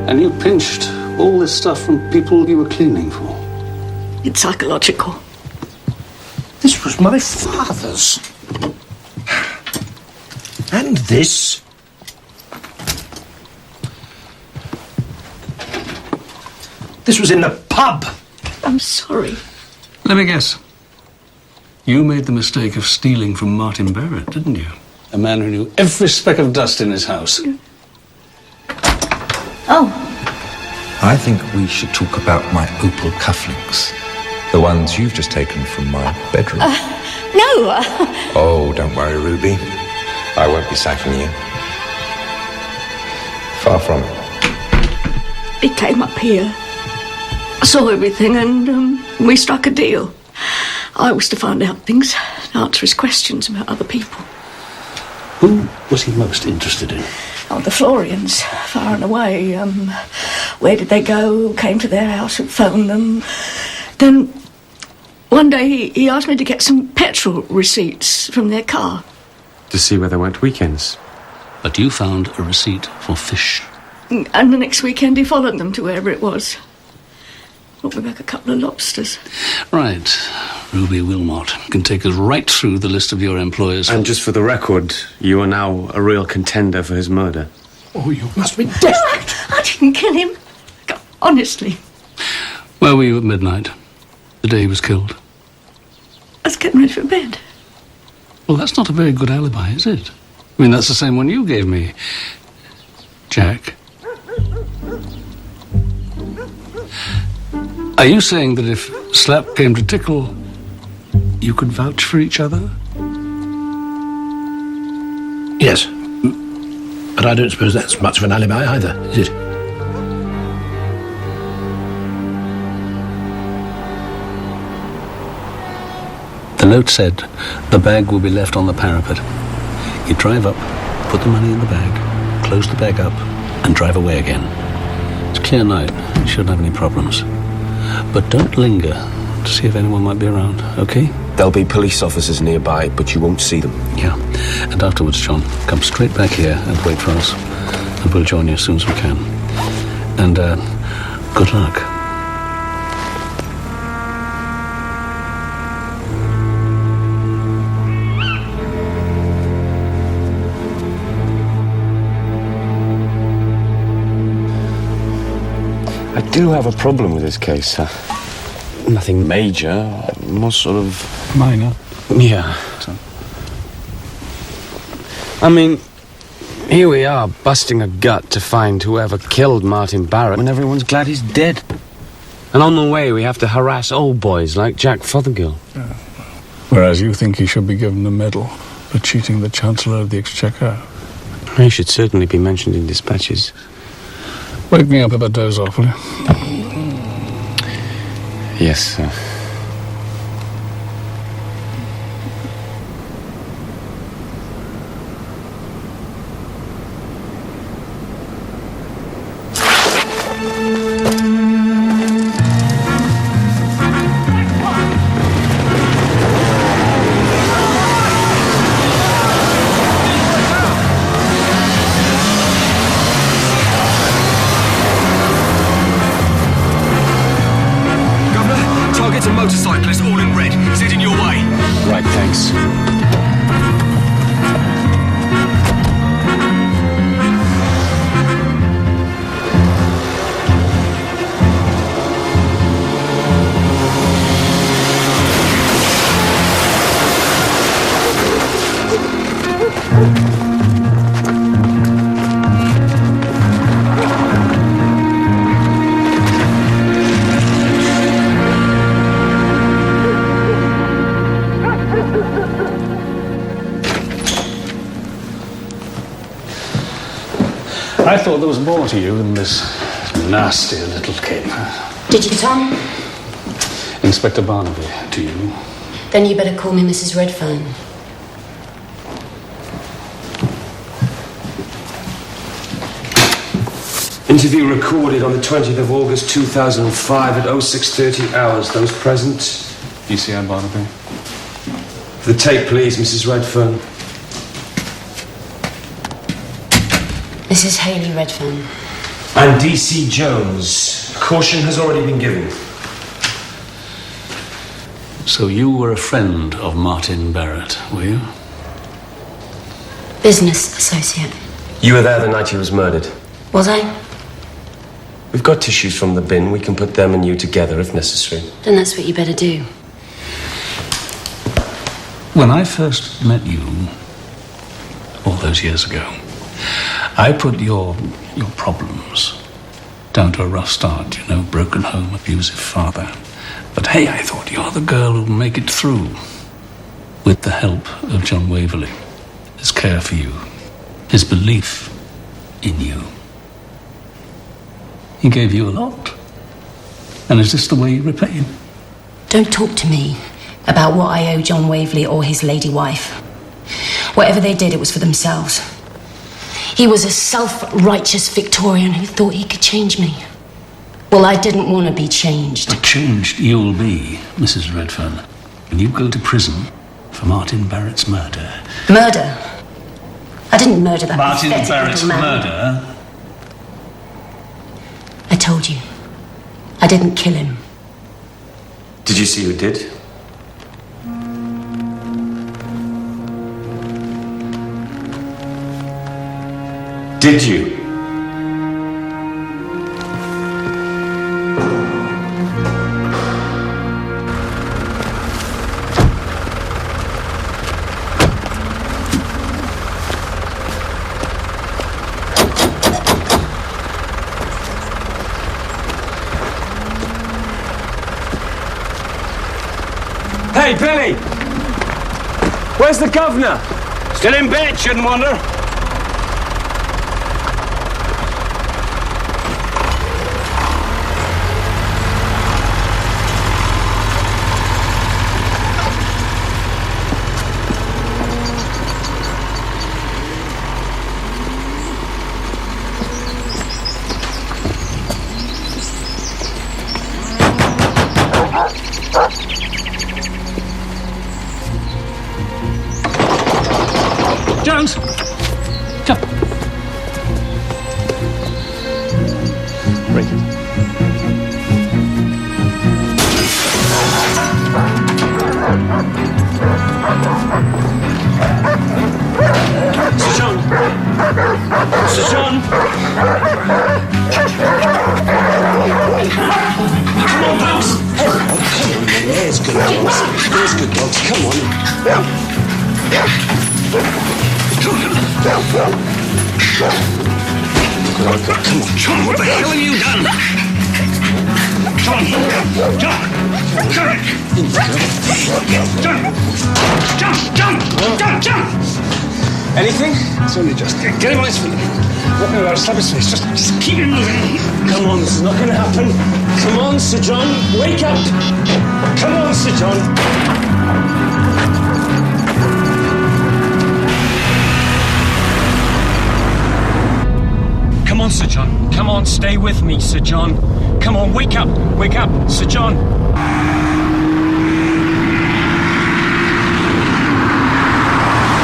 And you pinched all this stuff from people you were cleaning for? It's psychological. This was my father's. And this. This was in the pub. I'm sorry. Let me guess. You made the mistake of stealing from Martin Barrett, didn't you? A man who knew every speck of dust in his house. Oh. I think we should talk about my opal cufflinks. The ones you've just taken from my bedroom. No. Oh, don't worry, Ruby. I won't be sacking you. Far from it. He came up here. I saw everything and we struck a deal. I was to find out things, answer his questions about other people. Who was he most interested in? Oh, the Florians, far and away. Where did they go? Who came to their house? Who phoned them? Then one day he asked me to get some petrol receipts from their car. To see where they went weekends. But you found a receipt for fish. And the next weekend he followed them to wherever it was. Brought me back a couple of lobsters. Right. Ruby Wilmot can take us right through the list of your employers. And just for the record, you are now a real contender for his murder. Oh, you must be desperate. I didn't kill him. Honestly. Where were you at midnight? The day he was killed? I was getting ready for bed. Well, that's not a very good alibi, is it? I mean, that's the same one you gave me, Jack. Are you saying that if slap came to tickle, you could vouch for each other? Yes. But I don't suppose that's much of an alibi either, is it? The note said the bag will be left on the parapet. You drive up, put the money in the bag, close the bag up, and drive away again. It's a clear night. You shouldn't have any problems. But don't linger to see if anyone might be around, okay? There'll be police officers nearby, but you won't see them. Yeah. And afterwards, John, come straight back here and wait for us. And we'll join you as soon as we can. And, good luck. I do have a problem with this case. Nothing major, more sort of... Minor? Yeah. I mean, here we are, busting a gut to find whoever killed Martin Barrett when everyone's glad he's dead. And on the way, we have to harass old boys like Jack Fothergill. Whereas you think he should be given a medal for cheating the Chancellor of the Exchequer. He should certainly be mentioned in dispatches. Wake me up if I doze off, will you? Yes, sir. Motorcyclist all in red. Is it I thought there was more to you than this nasty little kid. Did you, Tom? Inspector Barnaby, do you? Then you better call me Mrs. Redfern. Interview recorded on the 20th of August 2005 at 06:30 hours. Those present? ECI Barnaby. The tape, please, Mrs. Redfern. Mrs. Haley Redfern. And DC Jones. Caution has already been given. So you were a friend of Martin Barrett, were you? Business associate. You were there the night he was murdered. Was I? We've got tissues from the bin. We can put them and you together if necessary. Then that's what you better do. When I first met you, all those years ago, I put your problems down to a rough start, you know, broken home, abusive father. But hey, I thought you're the girl who'll make it through. With the help of John Waverley, his care for you, his belief in you. He gave you a lot. And is this the way you repay him? Don't talk to me about what I owe John Waverley or his lady wife. Whatever they did, it was for themselves. He was a self-righteous Victorian who thought he could change me. Well, I didn't want to be changed. But changed you'll be, Mrs. Redfern, when you go to prison for Martin Barrett's murder. Murder? I didn't murder that Martin pathetic Barrett's little man. murder? I told you. I didn't kill him. Did you see who did? Did you? Hey, Billy! Where's the governor? Still in bed, shouldn't wonder. Jones! Come. Break it. Sir John! Sir John! Come on, dogs! Come on, there's good dogs. There's good dogs. Come on. Come on, John, what the hell have you done? John! John! John! Anything? It's only just... Get him on his feet. Walking around, slap his face. Just keep him moving. Come on, this is not going to happen. Come on, Sir John, wake up. Come on, Sir John. Come on, Sir John. Come on, stay with me, Sir John. Come on, wake up. Wake up, Sir John.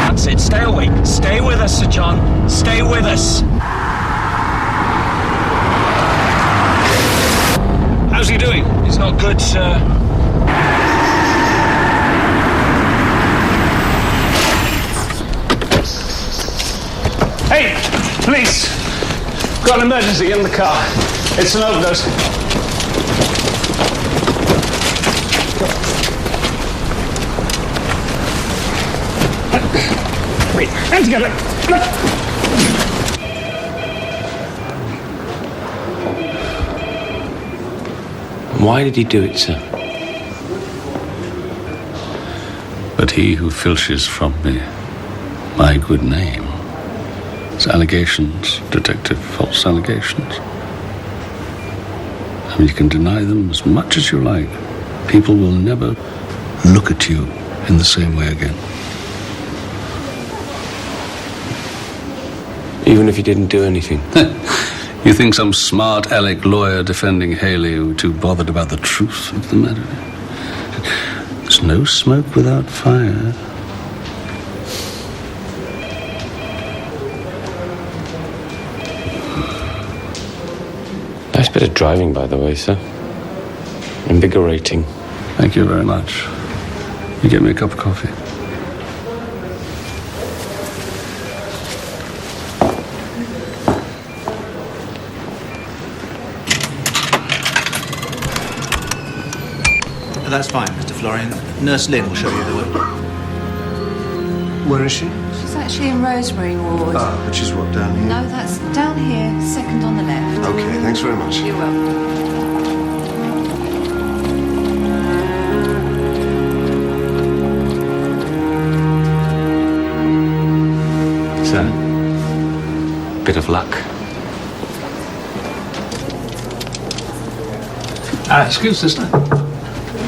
That's it. Stay awake. Stay with us, Sir John. Stay with us. How's he doing? He's not good, sir. Hey, police! Got an emergency in the car. It's an overdose. Wait, hands together. Why did he do it, sir? But he who filches from me my good name It's allegations, detective, false allegations. I mean, you can deny them as much as you like. People will never look at you in the same way again. Even if he didn't do anything? You think some smart aleck lawyer defending Haley were too bothered about the truth of the matter? There's no smoke without fire. Nice bit of driving, by the way, sir. Invigorating. Thank you very much. You get me a cup of coffee. That's fine, Mr. Florian. Nurse Lynn will show you the way. Where is she? She's actually in Rosemary Ward. Ah, which is what, down here? No, that's down here, second on the left. Okay, thanks very much. You're welcome. Sir, bit of luck. Excuse, sister.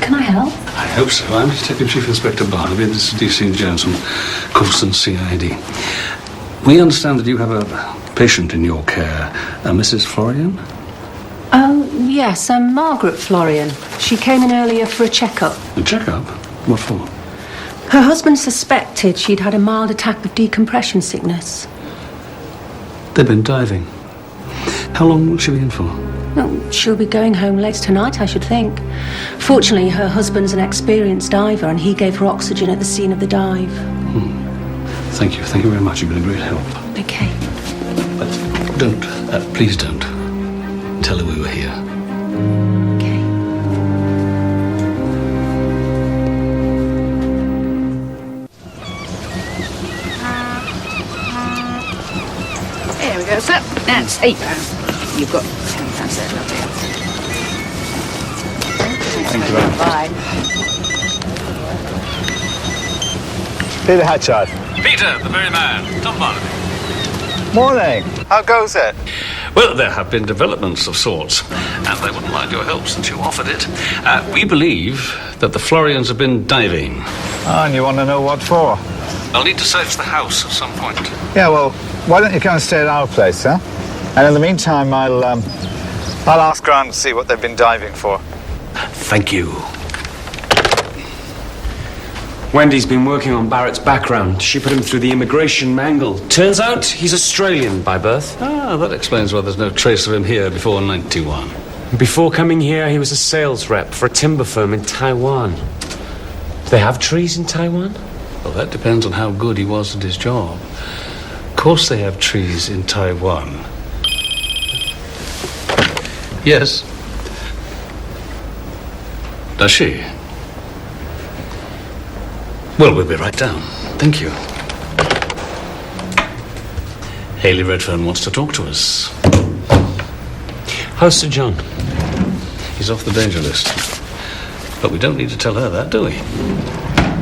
Can I help? I hope so. I'm Detective Chief Inspector Barnaby. This is D.C. Jones from Coulston CID. We understand that you have a patient in your care, Mrs. Florian? Oh, yes, Margaret Florian. She came in earlier for a checkup. A checkup? What for? Her husband suspected she'd had a mild attack of decompression sickness. They've been diving. How long will she be in for? Well, she'll be going home late tonight, I should think. Fortunately, her husband's an experienced diver, and he gave her oxygen at the scene of the dive. Thank you. Thank you very much. You've been a great help. Okay. But please don't tell her we were here. There we go, sir. That's £8. You've got £10 there, lovely. Thank you very much. Bye. Peter Hatchard. Peter, the very man. Tom Barnaby. Morning. How goes it? Well, there have been developments of sorts, and they wouldn't mind your help since you offered it. We believe that the Florians have been diving. Oh, and you want to know what for? I'll need to search the house at some point. Yeah, well, why don't you come and stay at our place, huh? And in the meantime, I'll ask around to see what they've been diving for. Thank you. Wendy's been working on Barrett's background. She put him through the immigration mangle. Turns out he's Australian by birth. Ah, that explains why there's no trace of him here before 91. Before coming here, he was a sales rep for a timber firm in Taiwan. Do they have trees in Taiwan? Well, that depends on how good he was at his job. Of course they have trees in Taiwan. Yes. Does she? Well, we'll be right down. Thank you. Haley Redfern wants to talk to us. How's Sir John? He's off the danger list. But we don't need to tell her that, do we?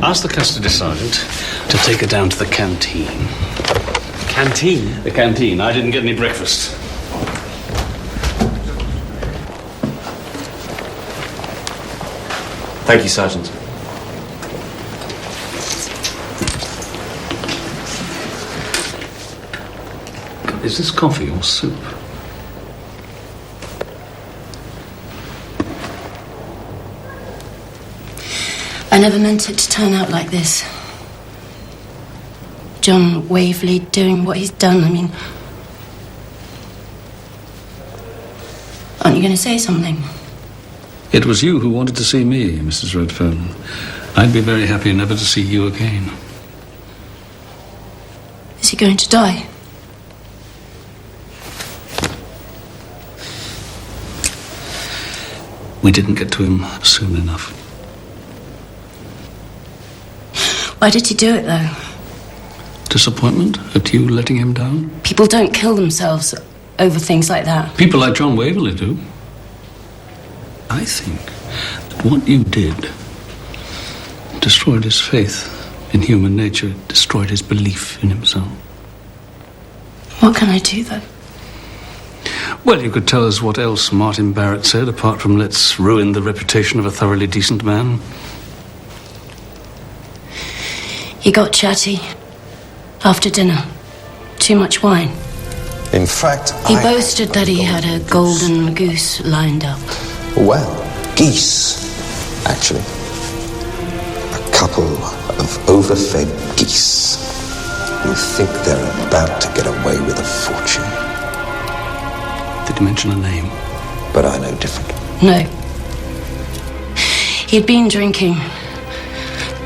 Ask the custody sergeant to take her down to the canteen. Canteen? The canteen. I didn't get any breakfast. Thank you, Sergeant. Is this coffee or soup? I never meant it to turn out like this. John Waverley doing what he's done, I mean... Aren't you going to say something? It was you who wanted to see me, Mrs. Redfern. I'd be very happy never to see you again. Is he going to die? We didn't get to him soon enough. Why did he do it, though? Disappointment at you letting him down? People don't kill themselves over things like that. People like John Waverley do. I think that what you did destroyed his faith in human nature, destroyed his belief in himself. What can I do, though? Well, you could tell us what else Martin Barrett said, apart from let's ruin the reputation of a thoroughly decent man. He got chatty. After dinner. Too much wine. In fact, He boasted that he had a golden goose lined up. Well, geese, actually. A couple of overfed geese who think they're about to get away with a fortune. Did you mention a name? But I know different. No. He'd been drinking,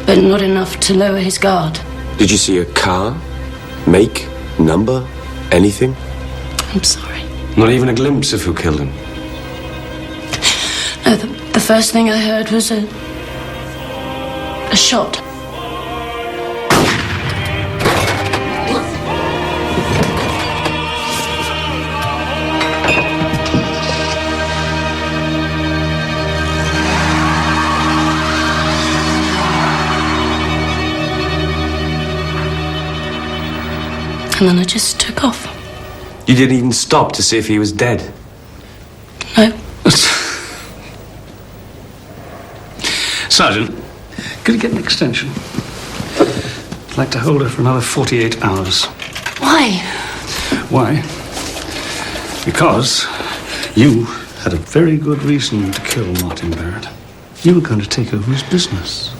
but not enough to lower his guard. Did you see a car? Make? Number? Anything? I'm sorry. Not even a glimpse of who killed him? No, the first thing I heard was a shot. And then I just took off. You didn't even stop to see if he was dead? No. Sergeant, could you get an extension? I'd like to hold her for another 48 hours. Why? Why? Because you had a very good reason to kill Martin Barrett. You were going to take over his business.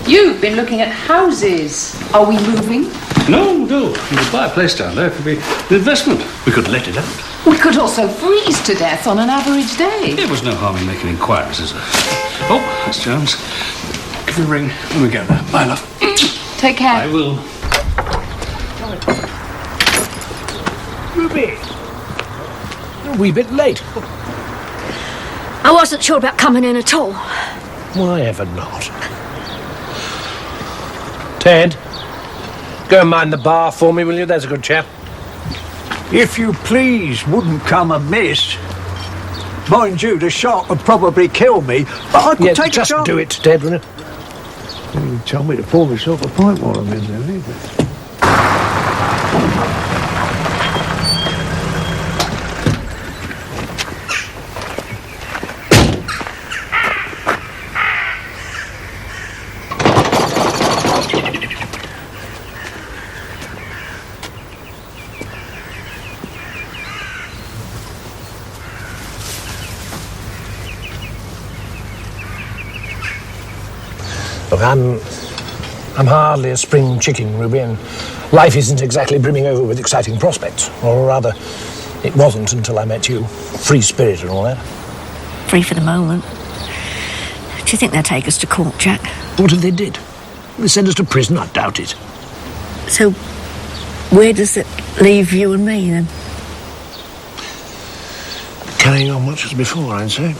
You've been looking at houses. Are we moving? No. You could buy a place down there. It could be an investment. We could let it out. We could also freeze to death on an average day. There was no harm in making inquiries, is there? Oh, that's Jones. Give me a ring when we get there. Bye, love. Take care. I will. Ruby, you're a wee bit late. I wasn't sure about coming in at all. Why ever not? Ted, go and mind the bar for me, will you? There's a good chap. If you please, wouldn't come amiss. Mind you, the shark would probably kill me, but I could take a chance. Just do it, Ted, will you? You tell me to pour myself a pint while I'm in there, ain't it? Look, I'm hardly a spring chicken, Ruby, and life isn't exactly brimming over with exciting prospects. Or rather, it wasn't until I met you. Free spirit and all that. Free for the moment. Do you think they'll take us to court, Jack? What if they did? They send us to prison? I doubt it. So, where does it leave you and me, then? Carrying on much as before, I'd say.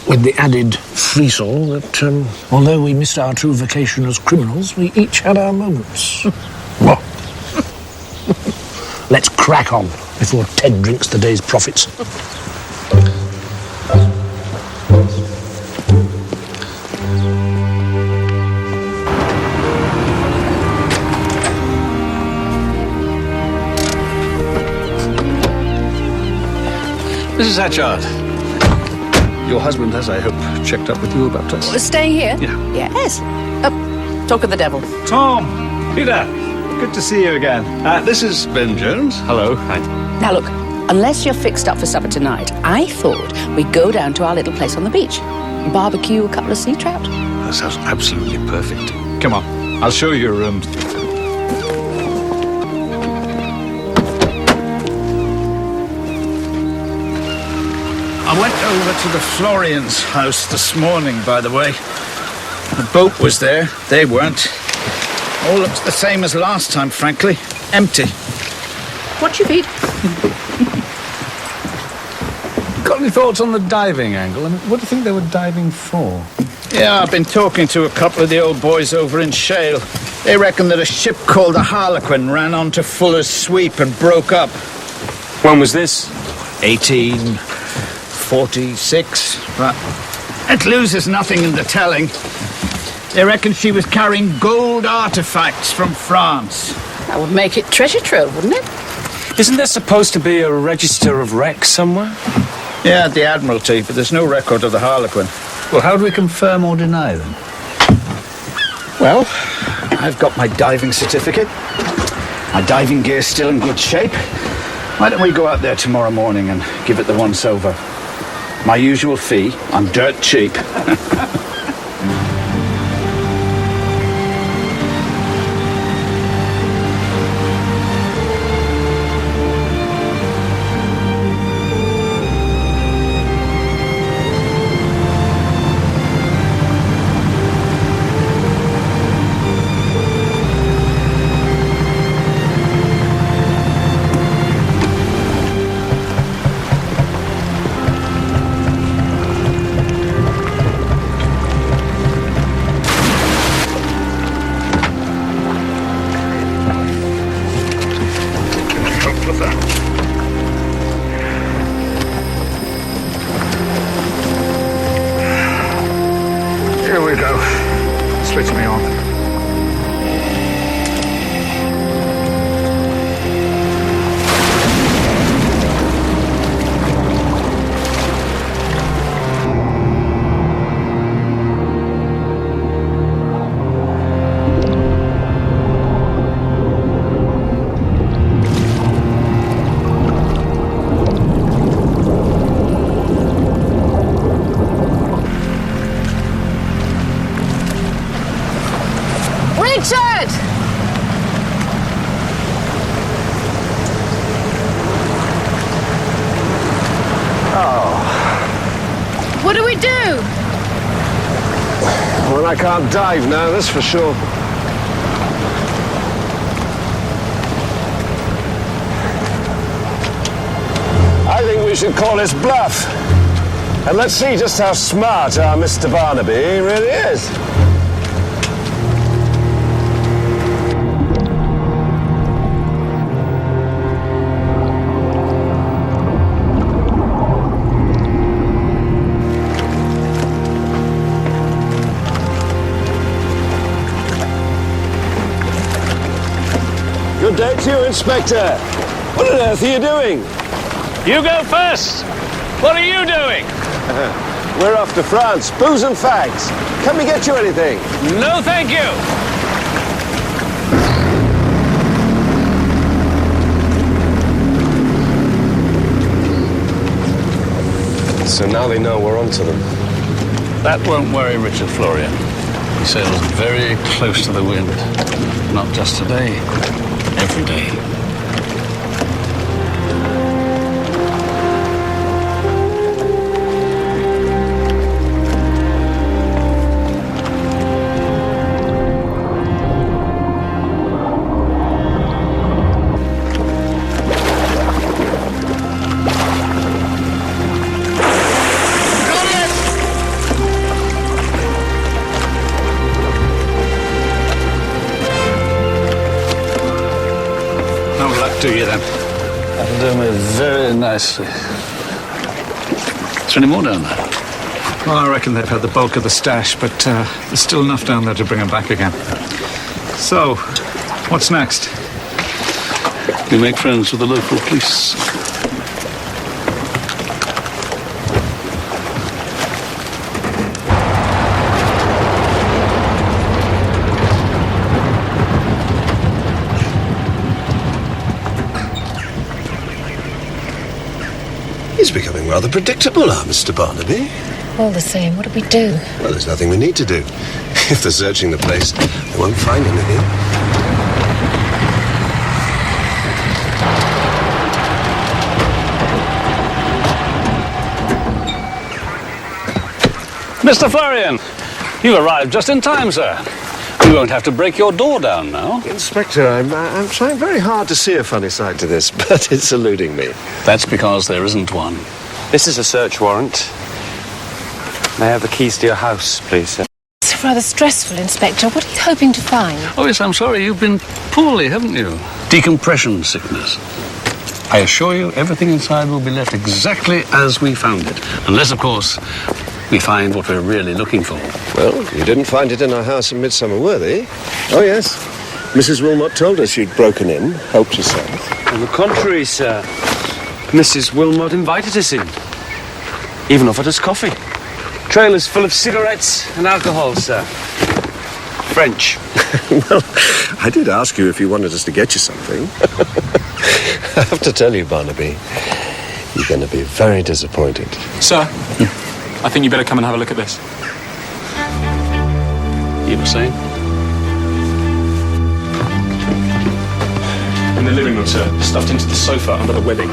With the added frisson that, although we missed our true vocation as criminals, we each had our moments. Well, let's crack on before Ted drinks the day's profits. Mrs. Hatchard, your husband has, I hope, checked up with you about us. Staying here? Yeah. Yes. Talk of the devil. Tom! Peter! Good to see you again. This is Ben Jones. Hello. Hi. Now look, unless you're fixed up for supper tonight, I thought we'd go down to our little place on the beach. Barbecue a couple of sea trout. That sounds absolutely perfect. Come on, I'll show you your room. I went over to the Florians' house this morning, by the way. The boat was there. They weren't. All looks the same as last time, frankly. Empty. What you feed? Got any thoughts on the diving angle? I mean, what do you think they were diving for? Yeah, I've been talking to a couple of the old boys over in Shale. They reckon that a ship called the Harlequin ran onto Fuller's Sweep and broke up. When was this? 1846. But it loses nothing in the telling. They reckon she was carrying gold artifacts from France. That would make it treasure trove, wouldn't it? Isn't there supposed to be a register of wrecks somewhere? Yeah, at the Admiralty, but there's no record of the Harlequin. Well, how do we confirm or deny them? Well, I've got my diving certificate. My diving gear's still in good shape. Why don't we go out there tomorrow morning and give it the once-over? My usual fee. I'm dirt cheap. Here we go. Switch me on. Richard! Oh. What do we do? Well, I can't dive now, that's for sure. I think we should call this bluff. And let's see just how smart our Mr. Barnaby really is. Good day to you, Inspector. What on earth are you doing? You go first. What are you doing? We're off to France. Booze and fags. Can we get you anything? No, thank you. So now they know we're onto them. That won't worry Richard Florian. He sails very close to the wind. Not just today, every day. Do you then? That'll do me very nicely. Is there any more down there? Well, I reckon they've had the bulk of the stash, but there's still enough down there to bring them back again. So, what's next? We make friends with the local police. He's becoming rather predictable, our Mr. Barnaby. All the same, what do we do? Well, there's nothing we need to do. If they're searching the place, they won't find anything. Mr. Florian, you arrived just in time, sir. We won't have to break your door down now. Inspector, I'm trying very hard to see a funny side to this, but it's eluding me. That's because there isn't one. This is a search warrant. May I have the keys to your house, please, sir? It's rather stressful, Inspector. What are you hoping to find? Oh, yes, I'm sorry. You've been poorly, haven't you? Decompression sickness. I assure you, everything inside will be left exactly as we found it. Unless, of course, we find what we're really looking for. Well, you didn't find it in our house in Midsomer, were they? Oh, yes. Mrs. Wilmot told us you'd broken in, helped yourself. On the contrary, sir. Mrs. Wilmot invited us in. Even offered us coffee. Trailers full of cigarettes and alcohol, sir. French. Well, I did ask you if you wanted us to get you something. I have to tell you, Barnaby, you're going to be very disappointed. Sir, I think you better come and have a look at this. You were saying? In the living room, sir. Stuffed into the sofa under the wedding.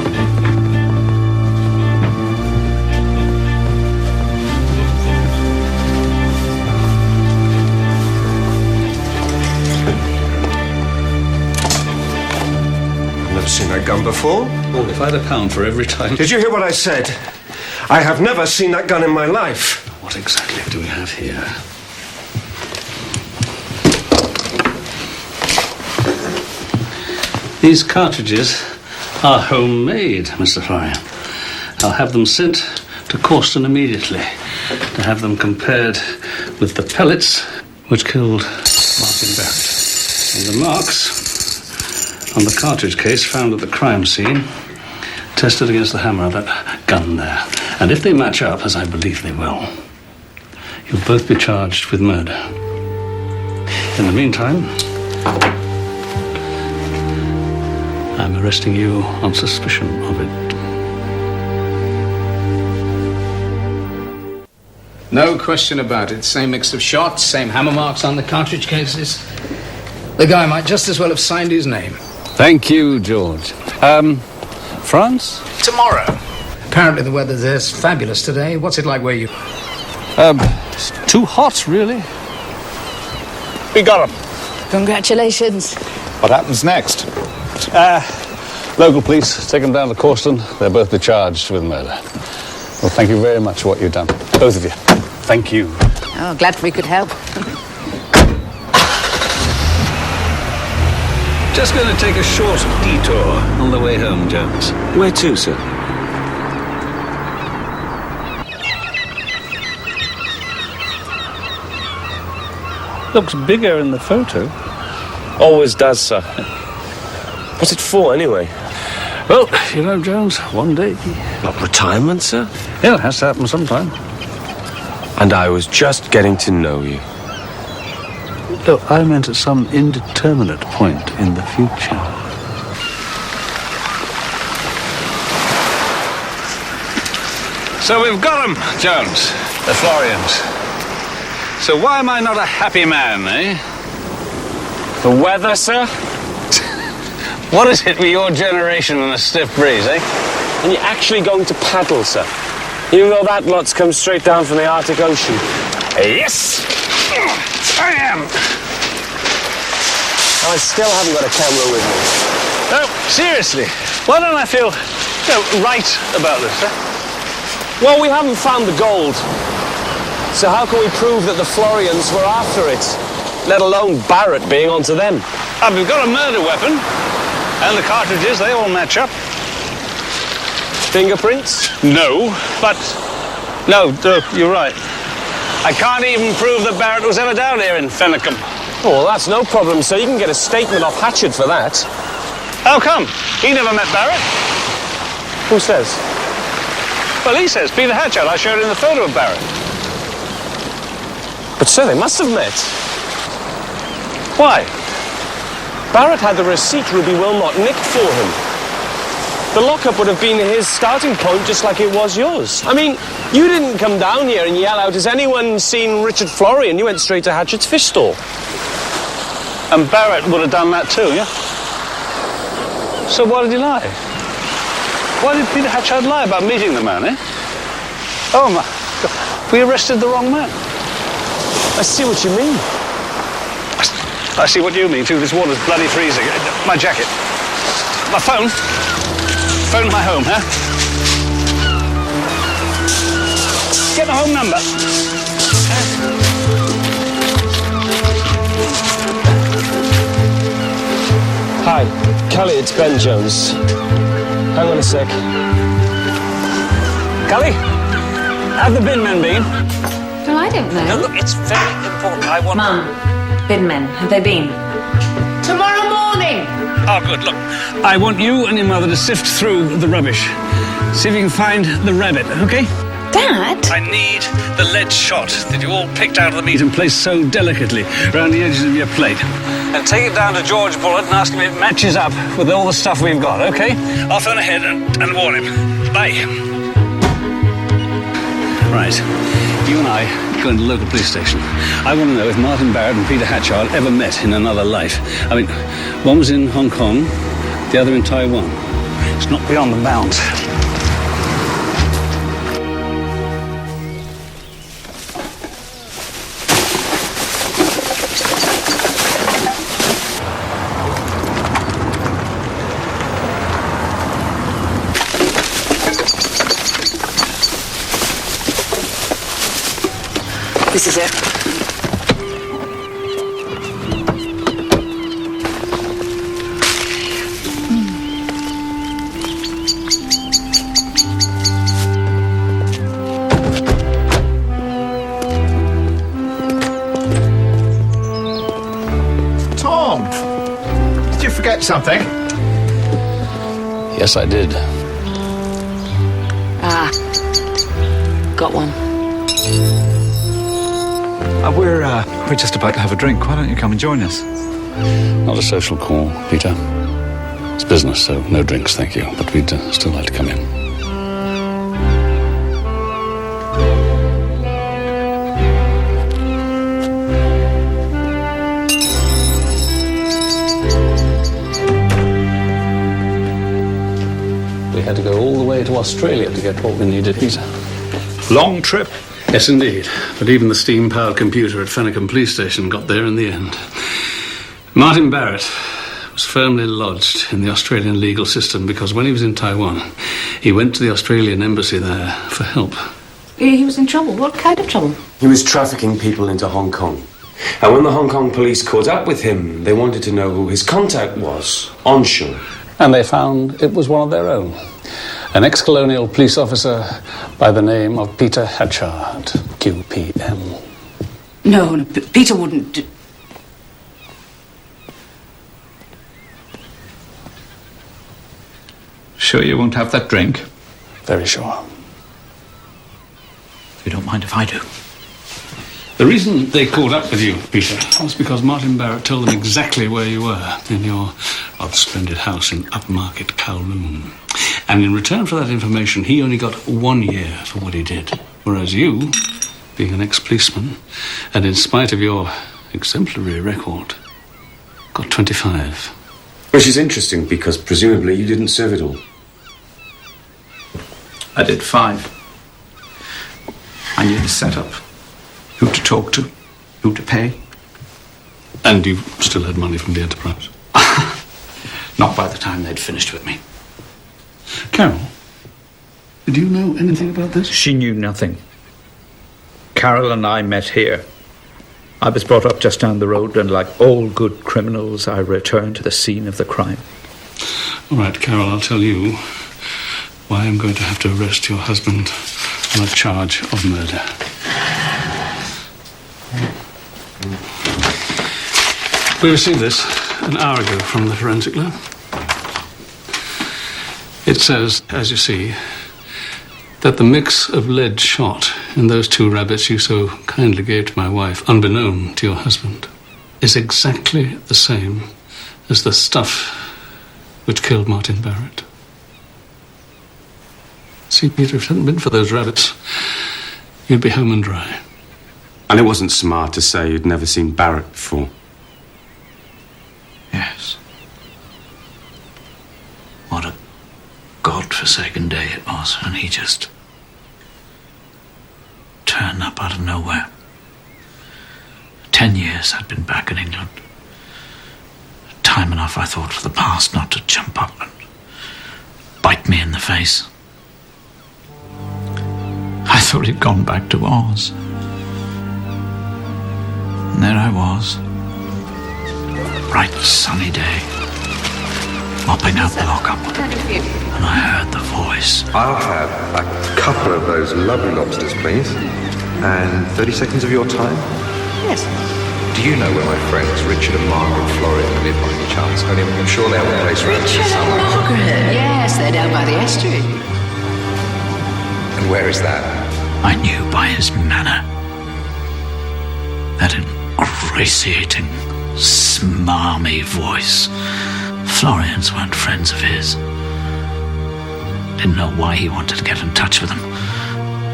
Never seen that gun before. Oh, if I had £1 for every time... Did you hear what I said? I have never seen that gun in my life. What exactly do we have here? These cartridges are homemade, Mr. Florian. I'll have them sent to Causton immediately to have them compared with the pellets which killed Martin Barrett. And the marks on the cartridge case found at the crime scene tested against the hammer of that gun there. And if they match up, as I believe they will, you'll both be charged with murder. In the meantime, I'm arresting you on suspicion of it. No question about it. Same mix of shots, same hammer marks on the cartridge cases. The guy might just as well have signed his name. Thank you, George. France? Tomorrow. Apparently the weather there's fabulous today. What's it like where you... It's too hot, really. We got him. Congratulations. What happens next? Local police take them down to Causton. They'll both be charged with murder. Well, thank you very much for what you've done. Both of you. Thank you. Oh, glad we could help. Just going to take a short detour on the way home, Jones. Where to, sir? Looks bigger in the photo. Always does, sir. What's it for, anyway? Well, you know, Jones, one day... Not retirement, sir? Yeah, it has to happen sometime. And I was just getting to know you. No, I meant at some indeterminate point in the future. So we've got them, Jones, the Florians. So why am I not a happy man, eh? The weather, sir? What is it with your generation and a stiff breeze, eh? And you're actually going to paddle, sir? Even though that lot's come straight down from the Arctic Ocean. Yes! I am! I still haven't got a camera with me. No, seriously. Why don't I feel, right about this, eh? Well, we haven't found the gold. So how can we prove that the Florians were after it? Let alone Barrett being onto them. We've got a murder weapon. And the cartridges, they all match up. Fingerprints? No, but... No, you're right. I can't even prove that Barrett was ever down here in Fenacombe. Oh, well, that's no problem, so you can get a statement off Hatchard for that. How come? He never met Barrett. Who says? Well, he says, Peter Hatchard. I showed him the photo of Barrett. But, sir, they must have met. Why? Barrett had the receipt Ruby Wilmot nicked for him. The lockup would have been his starting point just like it was yours. I mean, you didn't come down here and yell out, has anyone seen Richard Florian? You went straight to Hatchard's fish stall. And Barrett would have done that too, yeah? So why did he lie? Why did Peter Hatchard lie about meeting the man, eh? Oh, my God. We arrested the wrong man. I see what you mean. I see what you mean, too. This water's bloody freezing. My jacket. My phone. Phone my home, huh? Get the home number. Hi, Kelly, it's Ben Jones. Hang on a sec. Callie, have the bin men been? Well, I don't know. No, look, it's very important. I want... Mum, bin men, have they been? Tomorrow morning! Oh, good, look. I want you and your mother to sift through the rubbish. See if you can find the rabbit, okay? Dad? I need the lead shot that you all picked out of the meat and placed so delicately around the edges of your plate. And take it down to George Bullitt and ask him if it matches up with all the stuff we've got, okay? I'll phone ahead and warn him. Bye. Right. You and I go into the local police station. I want to know if Martin Barrett and Peter Hatchard ever met in another life. I mean, one was in Hong Kong, the other in Taiwan. It's not beyond the bounds. This is it. Tom, did you forget something? Yes, I did. Ah, got one. We're just about to have a drink. Why don't you come and join us? Not a social call, Peter. It's business, so no drinks, thank you. But we'd still like to come in. We had to go all the way to Australia to get what we needed, Peter. Long trip. Yes, indeed. But even the steam-powered computer at Fenacombe Police Station got there in the end. Martin Barrett was firmly lodged in the Australian legal system because when he was in Taiwan, he went to the Australian embassy there for help. He was in trouble. What kind of trouble? He was trafficking people into Hong Kong. And when the Hong Kong police caught up with him, they wanted to know who his contact was onshore. And they found it was one of their own. An ex-colonial police officer by the name of Peter Hatchard, QPM. No, Peter wouldn't do... Sure you won't have that drink? Very sure. You don't mind if I do? The reason they caught up with you, Peter, was because Martin Barrett told them exactly where you were, in your rather splendid house in Upmarket, Kowloon. And in return for that information, he only got 1 year for what he did. Whereas you, being an ex-policeman, and in spite of your exemplary record, got 25. Which is interesting because presumably you didn't serve it all. I did 5. I knew the setup. Who to talk to, who to pay. And you still had money from the enterprise? Not by the time they'd finished with me. Carol, did you know anything about this? She knew nothing. Carol and I met here. I was brought up just down the road, and like all good criminals, I returned to the scene of the crime. All right, Carol, I'll tell you why I'm going to have to arrest your husband on a charge of murder. We received this an hour ago from the forensic lab. It says, as you see, that the mix of lead shot in those 2 rabbits you so kindly gave to my wife, unbeknown to your husband, is exactly the same as the stuff which killed Martin Barrett. See, Peter, if it hadn't been for those rabbits, you'd be home and dry. And it wasn't smart to say you'd never seen Barrett before. Yes. What a godforsaken day it was, and he just turned up out of nowhere. 10 years I'd been back in England. Time enough, I thought, for the past not to jump up and bite me in the face. I thought he'd gone back to Oz. And there I was. Bright sunny day. mopping up the lockup, and I heard the voice. I'll have a couple of those lovely lobsters, please. And 30 seconds of your time? Yes. Do you know where my friends Richard and Margaret Florian live by any chance? I'm sure they have a place around here somewhere. Margaret? Yes, they're down by the estuary. And where is that? I knew by his manner. That ingratiating, smarmy voice. Florians weren't friends of his. Didn't know why he wanted to get in touch with them.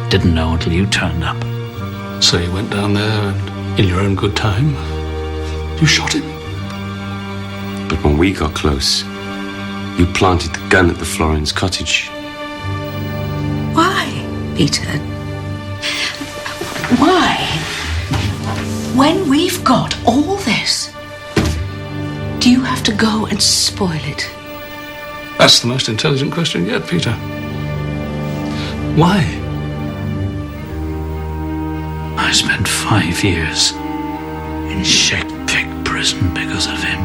Didn't know until you turned up. So you went down there and, in your own good time, you shot him. But when we got close, you planted the gun at the Florian's cottage. Why, Peter? Why? When we've got all this, do you have to go and spoil it? That's the most intelligent question yet, Peter. Why? I spent 5 years in Shake-Pig prison because of him.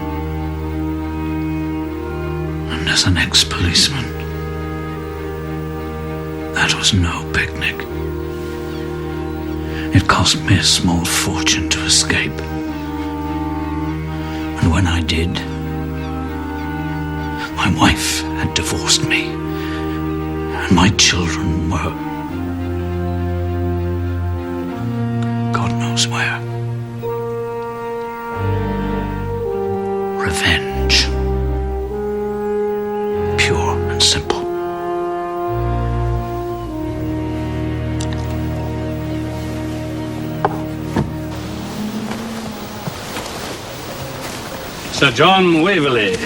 And as an ex-policeman, that was no picnic. It cost me a small fortune to escape. And when I did, my wife had divorced me, and my children were God knows where. Revenge. Pure and simple. Sir John Waverley.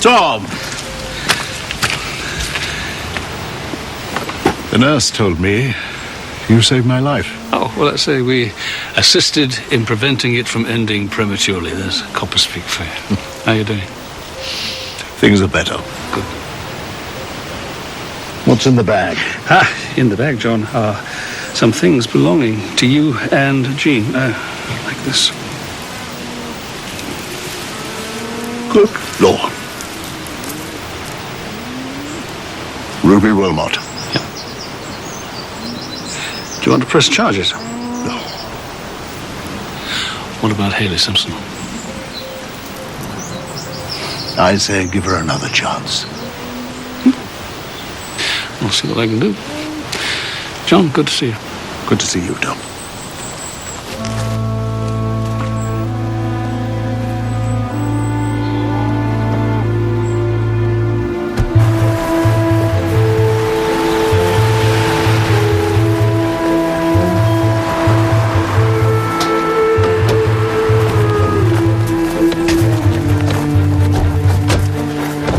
Tom! The nurse told me you saved my life. Oh, well, let's say we assisted in preventing it from ending prematurely. There's copper speak for you. How you doing? Things are better. Good. What's in the bag? In the bag, John, are some things belonging to you and Jean. Like this. Good Lord. Ruby Wilmot. Do you want to press charges? No. What about Hayley Simpson? I say give her another chance. I'll see what I can do. John, good to see you. Good to see you, Tom.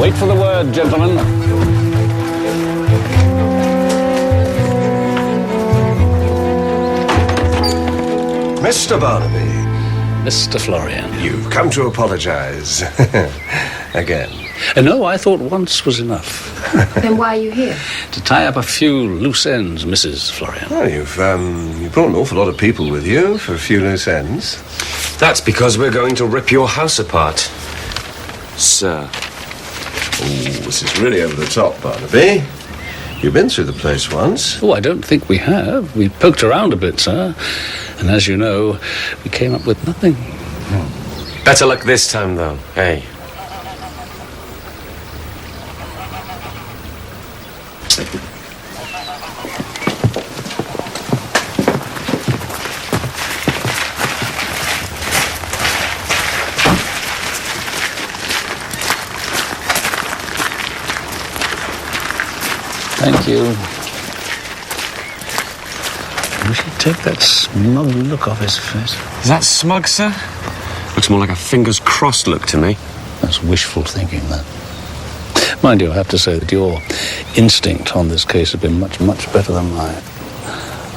Wait for the word, gentlemen. Mr. Barnaby. Mr. Florian. You've come to apologize. Again. No, I thought once was enough. Then why are you here? To tie up a few loose ends, Mrs. Florian. Well, you've brought an awful lot of people with you for a few loose ends. That's because we're going to rip your house apart, sir. Oh, this is really over the top, Barnaby. You've been through the place once. Oh, I don't think we have. We poked around a bit, sir. And as you know, we came up with nothing. Better luck this time, though. Hey. Thank you. We should take that smug look off his face. Is that smug, sir? Looks more like a fingers crossed look to me. That's wishful thinking, that. Mind you, I have to say that your instinct on this case has been much, much better than mine.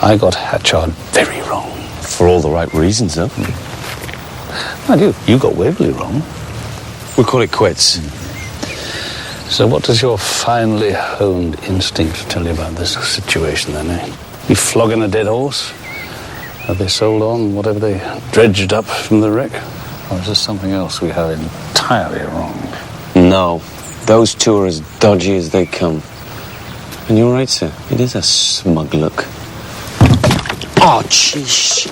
I got Hatchard very wrong. For all the right reasons, though. Mind you got Waverley wrong. We'll call it quits. So what does your finely honed instinct tell you about this situation, then, eh? You flogging a dead horse? Have they sold on whatever they dredged up from the wreck? Or is this something else we have entirely wrong? No. Those two are as dodgy as they come. And you're right, sir. It is a smug look. Oh, jeez.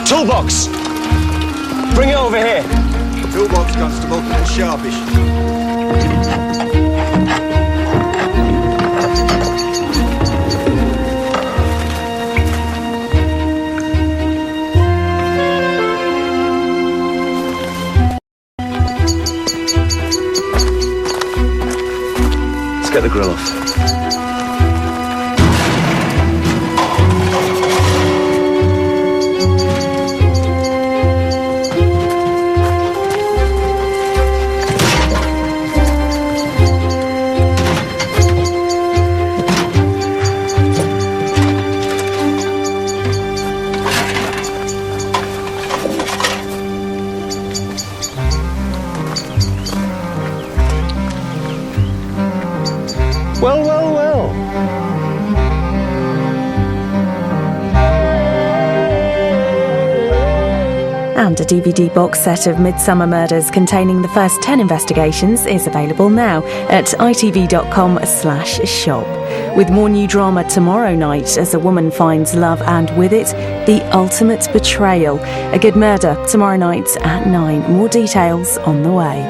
Toolbox! Bring it over here. Toolbox, Constable. It's sharpish. Let's get the grill off. Well, well, well. And a DVD box set of Midsomer Murders containing the first 10 investigations is available now at itv.com/shop. With more new drama tomorrow night as a woman finds love and with it, the ultimate betrayal. A Good Murder tomorrow night at 9. More details on the way.